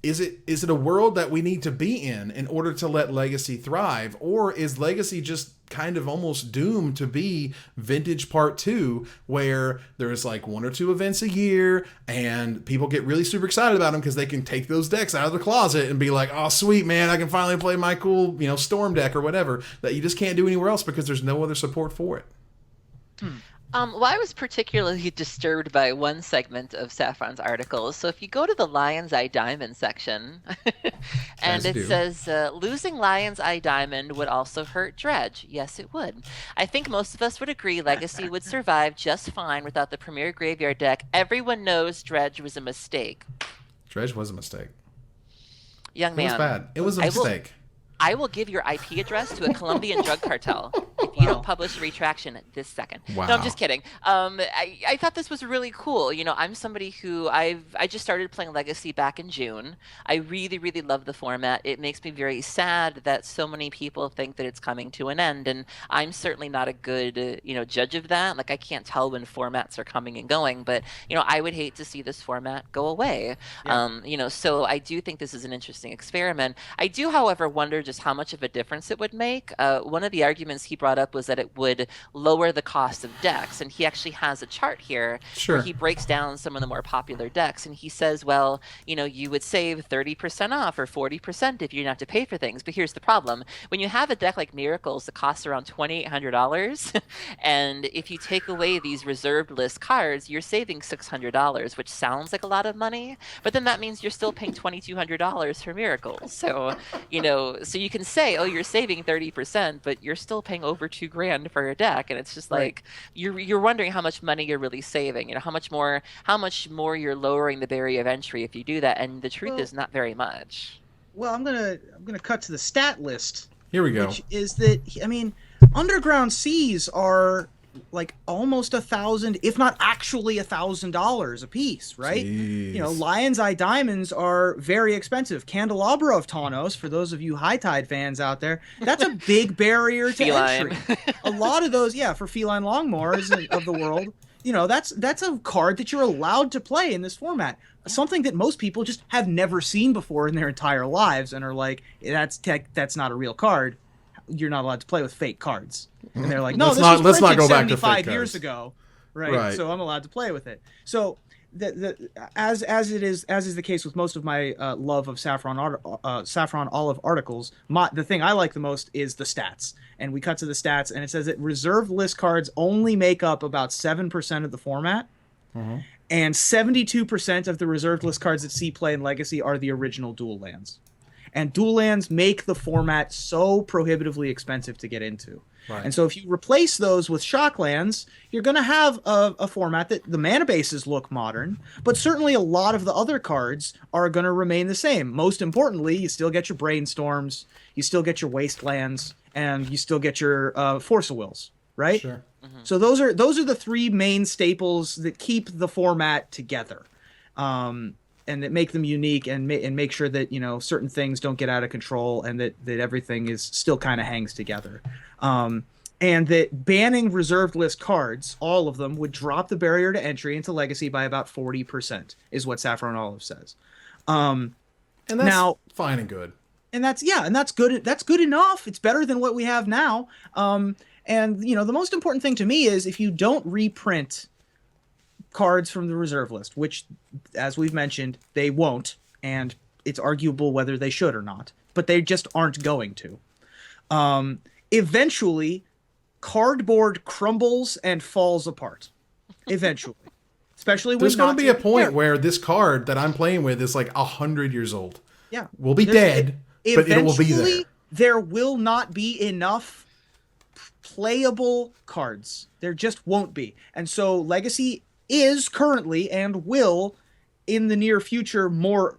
Is it a world that we need to be in order to let Legacy thrive? Or is Legacy just kind of almost doomed to be Vintage Part 2, where there's like 1 or 2 events a year, and people get really super excited about them because they can take those decks out of the closet and be like, oh, sweet, man, I can finally play my cool, you know, Storm deck or whatever that you just can't do anywhere else because there's no other support for it. Well, I was particularly disturbed by one segment of Saffron's article. So if you go to the Lion's Eye Diamond section, and it says, losing Lion's Eye Diamond would also hurt Dredge. Yes, it would. I think most of us would agree Legacy would survive just fine without the Premier Graveyard deck. Everyone knows Dredge was a mistake. Dredge was a mistake. Young man. It was bad. It was a mistake. I will give your IP address to a Colombian drug cartel if you don't publish a retraction this second. Wow. No, I'm just kidding. I thought this was really cool. You know, I'm somebody who I just started playing Legacy back in June. I really, really love the format. It makes me very sad that so many people think that it's coming to an end, and I'm certainly not a good, judge of that. Like, I can't tell when formats are coming and going, but, I would hate to see this format go away. Yeah. So I do think this is an interesting experiment. I do, however, wonder just how much of a difference it would make. One of the arguments he brought up was that it would lower the cost of decks, and he actually has a chart here where he breaks down some of the more popular decks, and he says, well, you would save 30% off or 40% if you didn't have to pay for things. But here's the problem. When you have a deck like Miracles that costs around $2,800, and if you take away these reserved list cards, you're saving $600, which sounds like a lot of money, but then that means you're still paying $2,200 for Miracles. So, so you can say, oh, you're saving 30%, but you're still paying over $2,000 for a deck, and it's just like you're wondering how much money you're really saving. How much more you're lowering the barrier of entry if you do that, and the truth is not very much. Well, I'm gonna cut to the stat list. Here we go. Which is that Underground Seas are like almost $1,000, if not actually $1,000 a piece, right? Jeez. Lion's Eye Diamonds are very expensive. Candelabra of Tawnos, for those of you High Tide fans out there, that's a big barrier to entry. A lot of those, for Feline Longmores of the world, that's a card that you're allowed to play in this format. Something that most people just have never seen before in their entire lives and are like, that's not a real card. You're not allowed to play with fake cards. And they're like, no, let's not go back to 75 years ago. Right. So I'm allowed to play with it. So as is the case with most of my love of saffron olive articles, the thing I like the most is the stats. And we cut to the stats, and it says that reserved list cards only make up about 7% of the format, and 72% of the reserved list cards that see play in Legacy are the original dual lands. And dual lands make the format so prohibitively expensive to get into. Right. And so if you replace those with shock lands, you're going to have a format that the mana bases look modern, but certainly a lot of the other cards are going to remain the same. Most importantly, you still get your Brainstorms, you still get your Wastelands, and you still get your Force of Wills, right? Sure. So those are the three main staples that keep the format together. And that make them unique and make sure that, you know, certain things don't get out of control and that everything is still kind of hangs together. And that banning reserved list cards, all of them, would drop the barrier to entry into Legacy by about 40%, is what Saffron Olive says. And that's now fine and good. And that's good. That's good enough. It's better than what we have now. And, you know, the most important thing to me is if you don't reprint cards from the reserve list, which, as we've mentioned, they won't, and it's arguable whether they should or not, but they just aren't going to. Eventually, cardboard crumbles and falls apart. Eventually. Especially when there's going to be a point where this card that I'm playing with is like 100 years old. Yeah. We'll be dead, but it will be there. There will not be enough playable cards. There just won't be. And so Legacy is currently and will in the near future more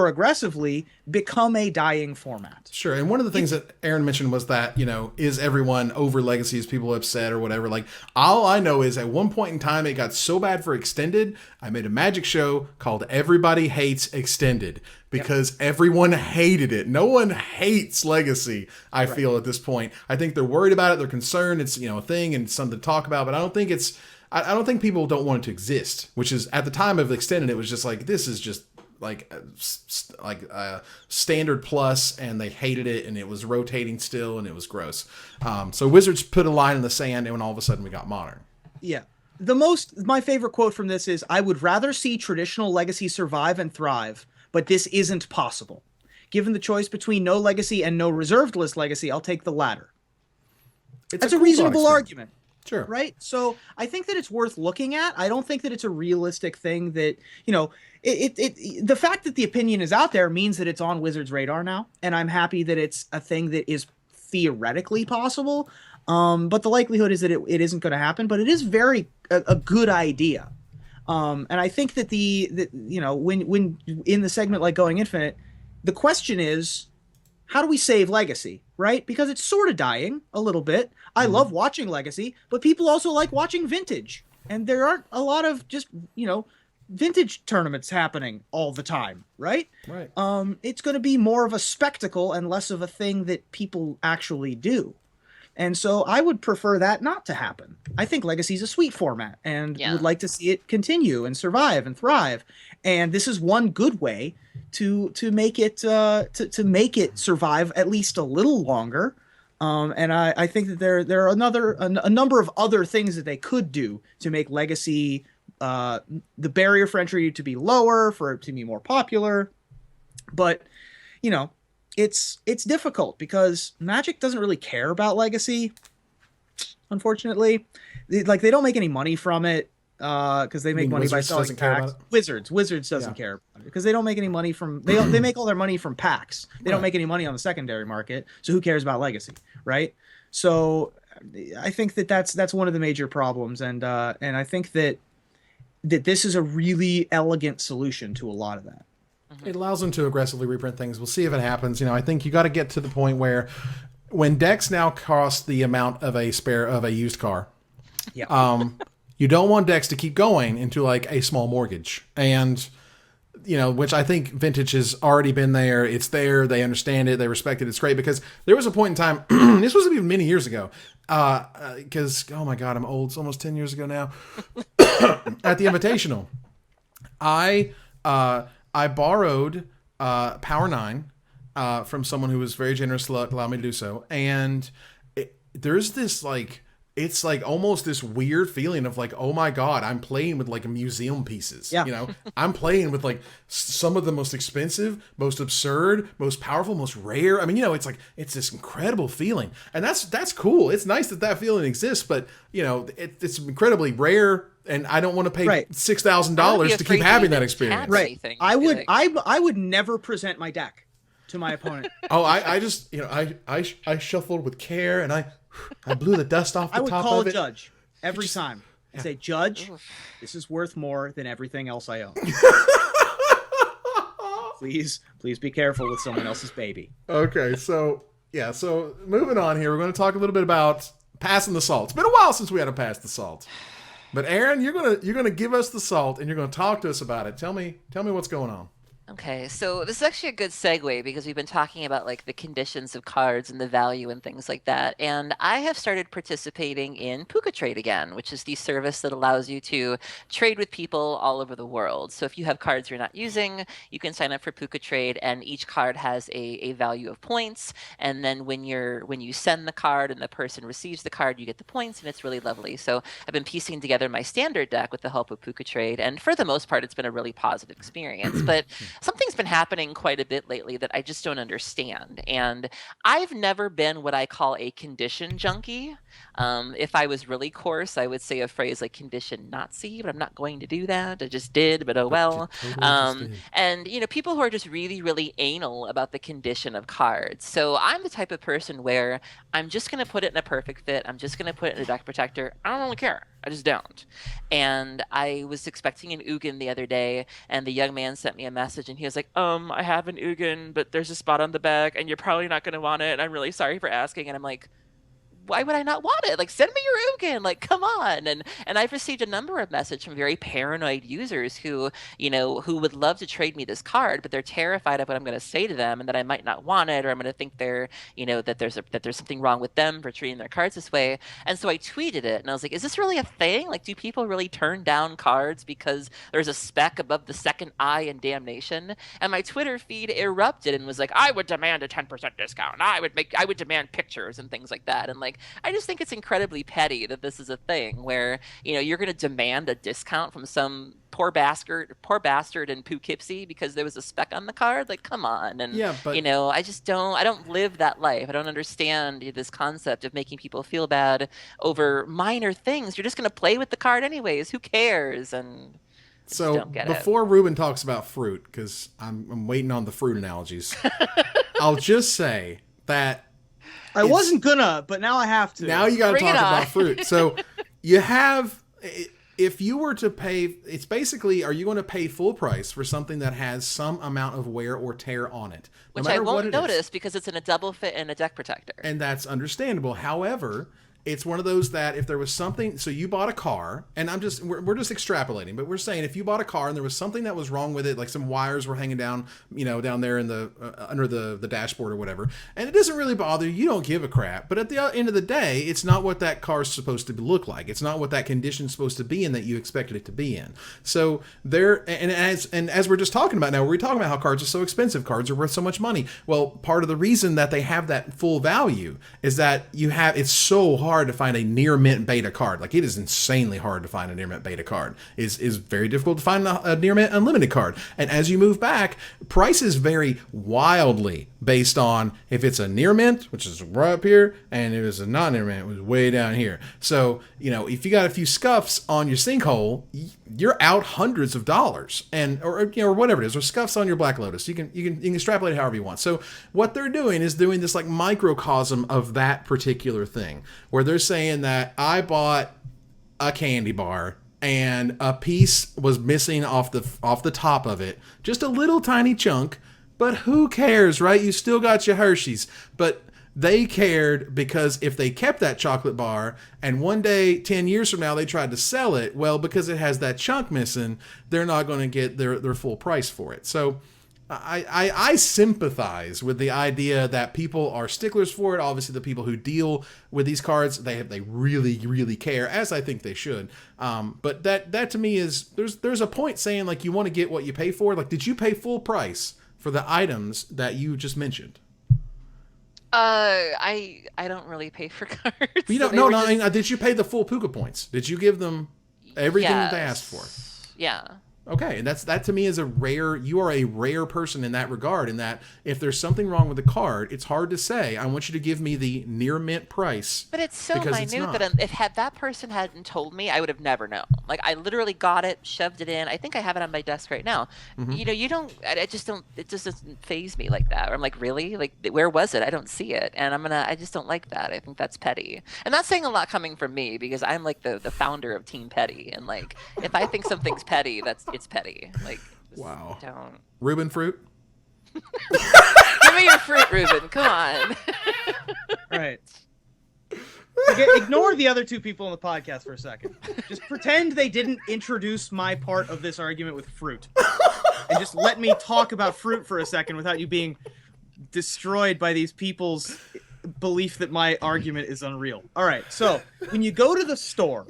aggressively become a dying format. Sure. And one of the things that Aaron mentioned was that, you know, is everyone over Legacy? Is people upset or whatever? Like, all I know is at one point in time, it got so bad for Extended, I made a Magic show called Everybody Hates Extended because everyone hated it. No one hates Legacy, I feel, at this point. I think they're worried about it. They're concerned. It's, you know, a thing and something to talk about, but I don't think people don't want it to exist, which is at the time of Extended, it was just like, this is just like standard plus, and they hated it, and it was rotating still, and it was gross. So Wizards put a line in the sand, and when all of a sudden we got Modern. Yeah. My favorite quote from this is, "I would rather see traditional Legacy survive and thrive, but this isn't possible. Given the choice between no Legacy and no reserved list Legacy, I'll take the latter." That's a reasonable argument. Sure. Right? So I think that it's worth looking at. I don't think that it's a realistic thing that, you know, the fact that the opinion is out there means that it's on Wizards' radar now. And I'm happy that it's a thing that is theoretically possible. But the likelihood is that it isn't going to happen. But it is a good idea. And I think that you know, when in the segment like Going Infinite, the question is, how do we save Legacy, right? Because it's sort of dying a little bit. I love watching Legacy, but people also like watching Vintage. And there aren't a lot of just, you know, Vintage tournaments happening all the time, right? Right. It's going to be more of a spectacle and less of a thing that people actually do. And so I would prefer that not to happen. I think Legacy is a sweet format and would like to see it continue and survive and thrive. And this is one good way to make it to make it survive at least a little longer. And I think that there are a number of other things that they could do to make Legacy the barrier for entry to be lower, for it to be more popular. But, you know, it's difficult because Magic doesn't really care about Legacy, unfortunately. They don't make any money from it because they make money by selling packs. Wizards doesn't care because they don't make any money from they make all their money from packs. They don't make any money on the secondary market, so who cares about Legacy, right? So I think that's one of the major problems, and I think that this is a really elegant solution to a lot of that. It allows them to aggressively reprint things. We'll see if it happens. You know, I think you got to get to the point where when decks now cost the amount of a used car, you don't want decks to keep going into like a small mortgage. And, you know, which I think Vintage has already been there. It's there. They understand it. They respect it. It's great because there was a point in time, this was even many years ago, because, oh my God, I'm old. It's almost 10 years ago now. At the Invitational, I borrowed Power 9 from someone who was very generous to allow me to do so. And there's this like it's like almost this weird feeling of like, oh my God, I'm playing with like museum pieces. Yeah. You know, I'm playing with like some of the most expensive, most absurd, most powerful, most rare. I mean, you know, it's like, it's this incredible feeling. And that's cool. It's nice that that feeling exists, but you know, it's incredibly rare. And I don't want to pay Right. $6,000 to keep having that experience. Right. Anything, I would like- I would never present my deck to my opponent. Oh, I just, you know, I shuffled with care and I blew the dust off the I would top call of a it. judge every time and say, Judge, this is worth more than everything else I own. Please be careful with someone else's baby. Okay, so yeah, so moving on here, we're going to talk a little bit about passing the salt. It's been a while since we had to pass the salt, but Aaron, you're gonna give us the salt and you're going to talk to us about it. Tell me what's going on. Okay, so this is actually a good segue because we've been talking about like the conditions of cards and the value and things like that. And I have started participating in Puka Trade again, which is the service that allows you to trade with people all over the world. So if you have cards you're not using, you can sign up for Puka Trade, and each card has a value of points. And then when you send the card and the person receives the card, you get the points, and it's really lovely. So I've been piecing together my standard deck with the help of Puka Trade, and for the most part, it's been a really positive experience. But something's been happening quite a bit lately that I just don't understand. And I've never been what I call a condition junkie. If I was really coarse, I would say a phrase like condition Nazi, but I'm not going to do that. I just did, but oh well. And, you know, people who are just really, really anal about the condition of cards. So I'm the type of person where I'm just going to put it in a perfect fit. I'm just going to put it in a deck protector. I don't really care. I just don't. And I was expecting an Ugin the other day, and the young man sent me a message, and he was like, I have an Ugin, but there's a spot on the back, and you're probably not going to want it, and I'm really sorry for asking. And I'm like, why would I not want it? Like, send me your Ugin. Like, come on. And I've received a number of messages from very paranoid users who, you know, who would love to trade me this card, but they're terrified of what I'm going to say to them, and that I might not want it, or I'm going to think they're, you know, that there's something wrong with them for treating their cards this way. And so I tweeted it, and I was like, is this really a thing? Like, do people really turn down cards because there's a speck above the second I in damnation? And my Twitter feed erupted and was like, I would demand a 10% discount. I would demand pictures and things like that. And like, I just think it's incredibly petty that this is a thing where, you know, you're going to demand a discount from some poor bastard in Poughkeepsie because there was a speck on the card. Like, come on. And, Yeah, but you know, I don't live that life. I don't understand this concept of making people feel bad over minor things. You're just going to play with the card anyways. Who cares? And so don't get before Ruben talks about fruit, because I'm waiting on the fruit analogies, I'll just say that I wasn't gonna, but now I have to. now you got to Bring talk it on. about fruit. So you have, if you were to pay, it's basically, are you going to pay full price for something that has some amount of wear or tear on it? No which I matter what won't it is. notice because it's in a double fit and a deck protector. And that's understandable. However, it's one of those that if there was something, so you bought a car, and we're just extrapolating, but we're saying if you bought a car and there was something that was wrong with it, like some wires were hanging down, you know, down there in the under the dashboard or whatever, and it doesn't really bother you, don't give a crap. But at the end of the day, it's not what that car's supposed to look like. It's not what that condition's supposed to be in that you expected it to be in. So as we're just talking about now, we're talking about how cards are so expensive. Cards are worth so much money. Well, part of the reason that they have that full value is that it's so hard to find a near mint beta card. Like, it is insanely hard to find a near mint beta card. Is very difficult to find a near mint unlimited card. And as you move back, prices vary wildly based on if it's a near mint, which is right up here, and if it's a non near mint, which is way down here. So, you know, if you got a few scuffs on your sinkhole, you're out hundreds of dollars, or whatever it is, or scuffs on your Black Lotus. You can extrapolate it however you want. So what they're doing is doing this like microcosm of that particular thing, where they're saying that I bought a candy bar and a piece was missing off the top of it, just a little tiny chunk, but who cares, right? You still got your Hershey's. But they cared because if they kept that chocolate bar and one day 10 years from now they tried to sell it, well, because it has that chunk missing, they're not going to get their full price for it. So I sympathize with the idea that people are sticklers for it. Obviously, the people who deal with these cards, they really, really care, as I think they should. But that to me is, there's a point saying, like, you want to get what you pay for. Like, did you pay full price for the items that you just mentioned? I don't really pay for cards. You So don't, they no, were no. just- I mean, did you pay the full puka points? Did you give them everything that they asked for? Yeah. Okay, and that to me is you are a rare person in that regard, in that if there's something wrong with the card, it's hard to say, I want you to give me the near mint price. But it's so because it's minute not. that if that person hadn't told me, I would have never known. Like, I literally got it, shoved it in. I think I have it on my desk right now. Mm-hmm. You know, it just doesn't faze me like that. Or I'm like, really? Like, where was it? I don't see it. And I just don't like that. I think that's petty. And that's saying a lot coming from me, because I'm like the founder of Team Petty. And like, if I think something's petty, it's petty. Like, Wow. don't. Reuben fruit? Give me your fruit, Reuben. Come on. Right. Ignore the other two people on the podcast for a second. Just pretend they didn't introduce my part of this argument with fruit. And just let me talk about fruit for a second without you being destroyed by these people's belief that my argument is unreal. All right, so when you go to the store,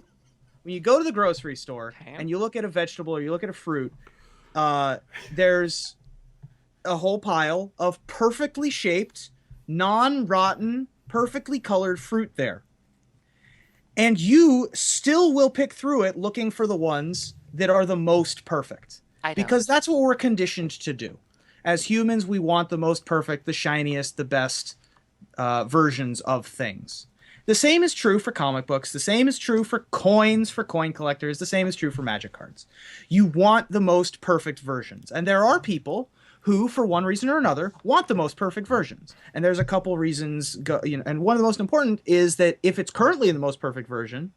when you go to the grocery store, and you look at a vegetable or you look at a fruit, there's a whole pile of perfectly shaped, non-rotten, perfectly colored fruit there. And you still will pick through it looking for the ones that are the most perfect. Because that's what we're conditioned to do. As humans, we want the most perfect, the shiniest, the best versions of things. The same is true for comic books. The same is true for coins, for coin collectors. The same is true for magic cards. You want the most perfect versions. And there are people who, for one reason or another, want the most perfect versions. And there's a couple reasons, and one of the most important is that if it's currently in the most perfect version,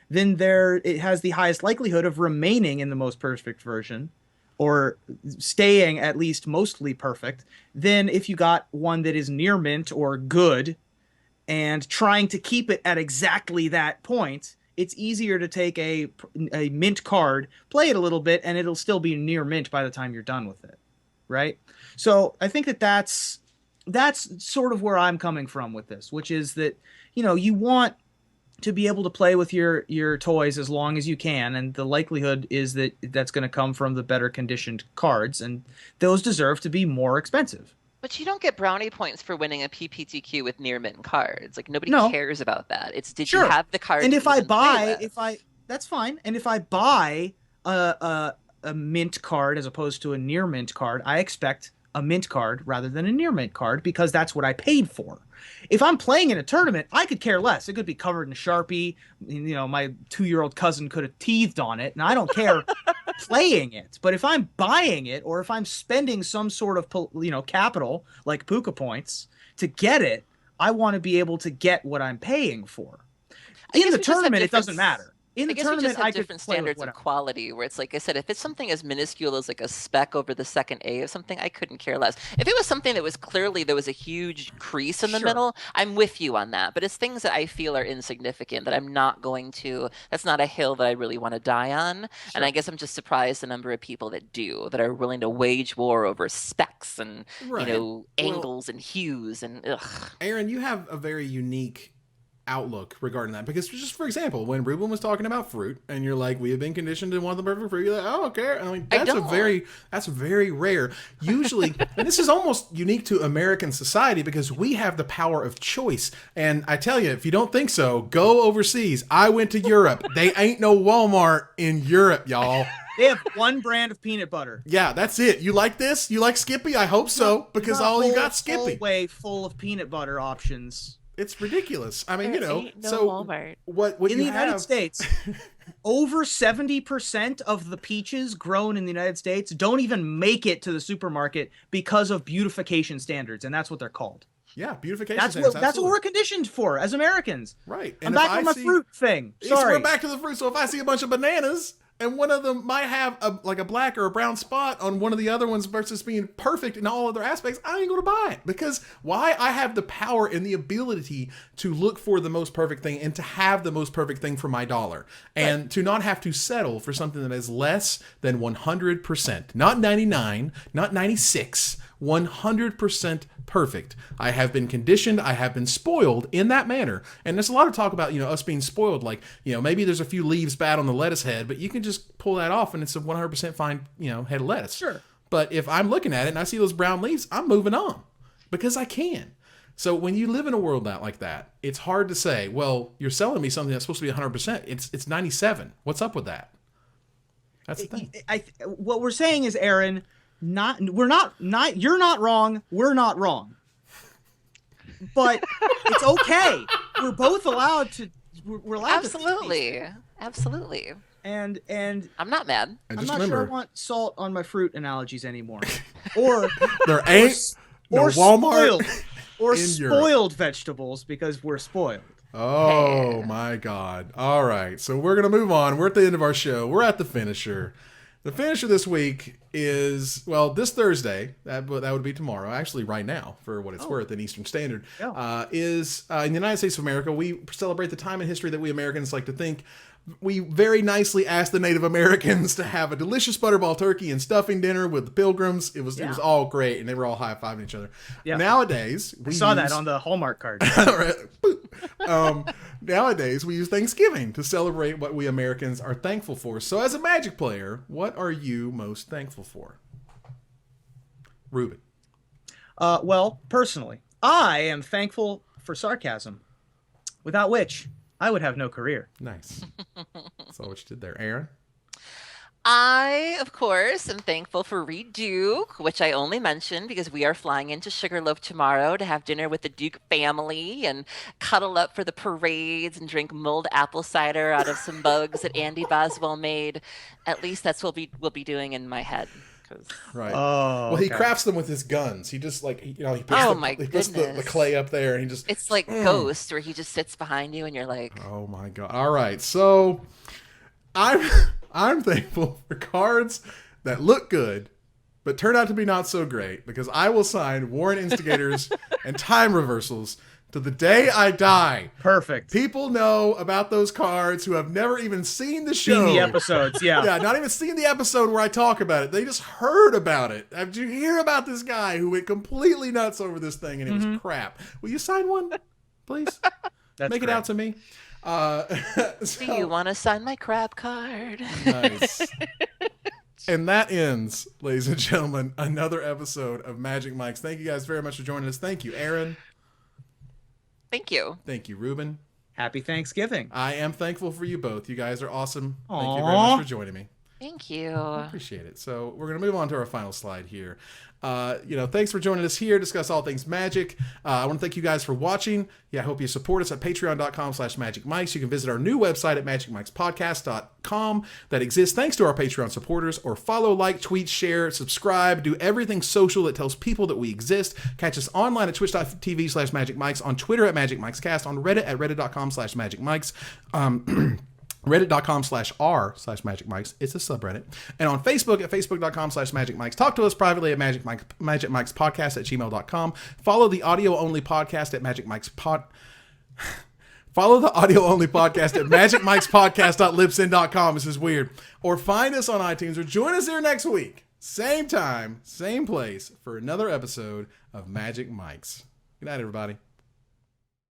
then it has the highest likelihood of remaining in the most perfect version, or staying at least mostly perfect, than if you got one that is near mint or good, and trying to keep it at exactly that point. It's easier to take a mint card, play it a little bit, and it'll still be near mint by the time you're done with it. Right? So I think that's sort of where I'm coming from with this, which is that, you want to be able to play with your toys as long as you can, and the likelihood is that that's going to come from the better conditioned cards, and those deserve to be more expensive. But you don't get brownie points for winning a PPTQ with near mint cards. Like, nobody cares about that. It's did you have the card? And that's fine. And if I buy a mint card as opposed to a near mint card, I expect a mint card rather than a near mint card, because that's what I paid for. If I'm playing in a tournament, I could care less. It could be covered in Sharpie. My 2-year-old cousin could have teethed on it, and I don't care playing it. But if I'm buying it, or if I'm spending some sort of capital like puka points to get it, I want to be able to get what I'm paying for. In the tournament, it doesn't matter. In the tournament, we just have I could different play with standards of quality, where it's like I said, if it's something as minuscule as like a speck over the second A of something, I couldn't care less. If it was something that was clearly there was a huge crease in the middle, I'm with you on that. But it's things that I feel are insignificant that I'm not going to, that's not a hill that I really want to die on. And I guess I'm just surprised the number of people that are willing to wage war over specks and, angles and hues and ugh. Aaron, you have a very unique outlook regarding that, because just for example, when Reuben was talking about fruit, and you're like, we have been conditioned to want the perfect fruit, you're like, I don't care. And I'm like, that's very rare. Usually, and this is almost unique to American society, because we have the power of choice. And I tell you, if you don't think so, go overseas. I went to Europe. They ain't no Walmart in Europe, y'all. They have one brand of peanut butter. Yeah, that's it. You like this? You like Skippy? I hope so, because all you got Skippy. Way full of peanut butter options. It's ridiculous. I mean, Walmart. What in the United States, over 70% of the peaches grown in the United States don't even make it to the supermarket because of beautification standards, and that's what they're called. Yeah, beautification standards. That's what we're conditioned for as Americans. Right. And I'm back on my fruit thing. Sorry. We're back to the fruit. So if I see a bunch of bananas, and one of them might have a black or a brown spot on one of the other ones versus being perfect in all other aspects, I ain't going to buy it. Because why? I have the power and the ability to look for the most perfect thing and to have the most perfect thing for my dollar. And to not have to settle for something that is less than 100%. Not 99, not 96, 100% perfect. I have been conditioned, I have been spoiled in that manner. And there's a lot of talk about, us being spoiled, like, maybe there's a few leaves bad on the lettuce head, but you can just pull that off and it's a 100% fine, head of lettuce. Sure. But if I'm looking at it and I see those brown leaves, I'm moving on because I can. So when you live in a world like that, it's hard to say, well, you're selling me something that's supposed to be 100%. It's 97. What's up with that? That's the thing. What we're saying is, Aaron, you're not wrong. We're not wrong. But it's okay. We're both allowed to. We're allowed Absolutely. Absolutely. And I'm not mad. And I'm just not sure I remember, want salt on my fruit analogies anymore. Or there ain't no Walmart or in spoiled vegetables because we're spoiled. Oh Hey. my God. All right. So we're going to move on. We're at the end of our show. We're at the finisher. The finisher this week is, well, this Thursday, that would be tomorrow, actually right now, for what it's worth in Eastern Standard, is in the United States of America, we celebrate the time in history that we Americans like to think. We very nicely asked the Native Americans to have a delicious Butterball turkey and stuffing dinner with the Pilgrims. It was all great, and they were all high-fiving each other. Yeah. Nowadays, we saw that on the Hallmark card. Nowadays, we use Thanksgiving to celebrate what we Americans are thankful for. So as a Magic player, what are you most thankful for? Ruben. Well, personally, I am thankful for sarcasm, without which I would have no career. Nice. Saw what you did there. Aaron? I, of course, am thankful for Reed Duke, which I only mentioned because we are flying into Sugarloaf tomorrow to have dinner with the Duke family and cuddle up for the parades and drink mulled apple cider out of some mugs that Andy Boswell made. At least that's what we'll be doing in my head. Right. Oh, well, he crafts them with his guns. He just he puts the clay up there and he just. It's like Ghost, where he just sits behind you and you're like, oh my God. All right. So I'm thankful for cards that look good, but turn out to be not so great, because I will sign Warren Instigators and Time Reversals to the day I die. Perfect. People know about those cards who have never even seen the show. Seen the episodes, yeah. Yeah, not even seen the episode where I talk about it. They just heard about it. Did you hear about this guy who went completely nuts over this thing and it was crap? Will you sign one, please? Make it out to me. do you want to sign my crab card? Nice. And that ends, ladies and gentlemen, another episode of Magic Mike's. Thank you guys very much for joining us. Thank you, Aaron. Thank you. Thank you, Ruben. Happy Thanksgiving. I am thankful for you both. You guys are awesome. Aww. Thank you very much for joining me. Thank you. I appreciate it. So we're going to move on to our final slide here. Thanks for joining us here, discuss all things Magic. I want to thank you guys for watching. I hope you support us at patreon.com/magicmics. You can visit our new website at magicmikespodcast.com that exists thanks to our Patreon supporters, or follow, like, tweet, share, subscribe, do everything social that tells people that we exist. Catch us online at twitch.tv/magicmics, on Twitter at magicmikescast, on Reddit at reddit.com/magicmics. Reddit.com/r/magicmics. It's a subreddit. And on Facebook at facebook.com/magicmics. Talk to us privately at magicmikespodcast@gmail.com. Follow the audio-only podcast at Follow the audio-only podcast at magicmikespodcast.libsyn.com. This is weird. Or find us on iTunes, or join us here next week. Same time, same place, for another episode of Magic Mikes. Good night, everybody.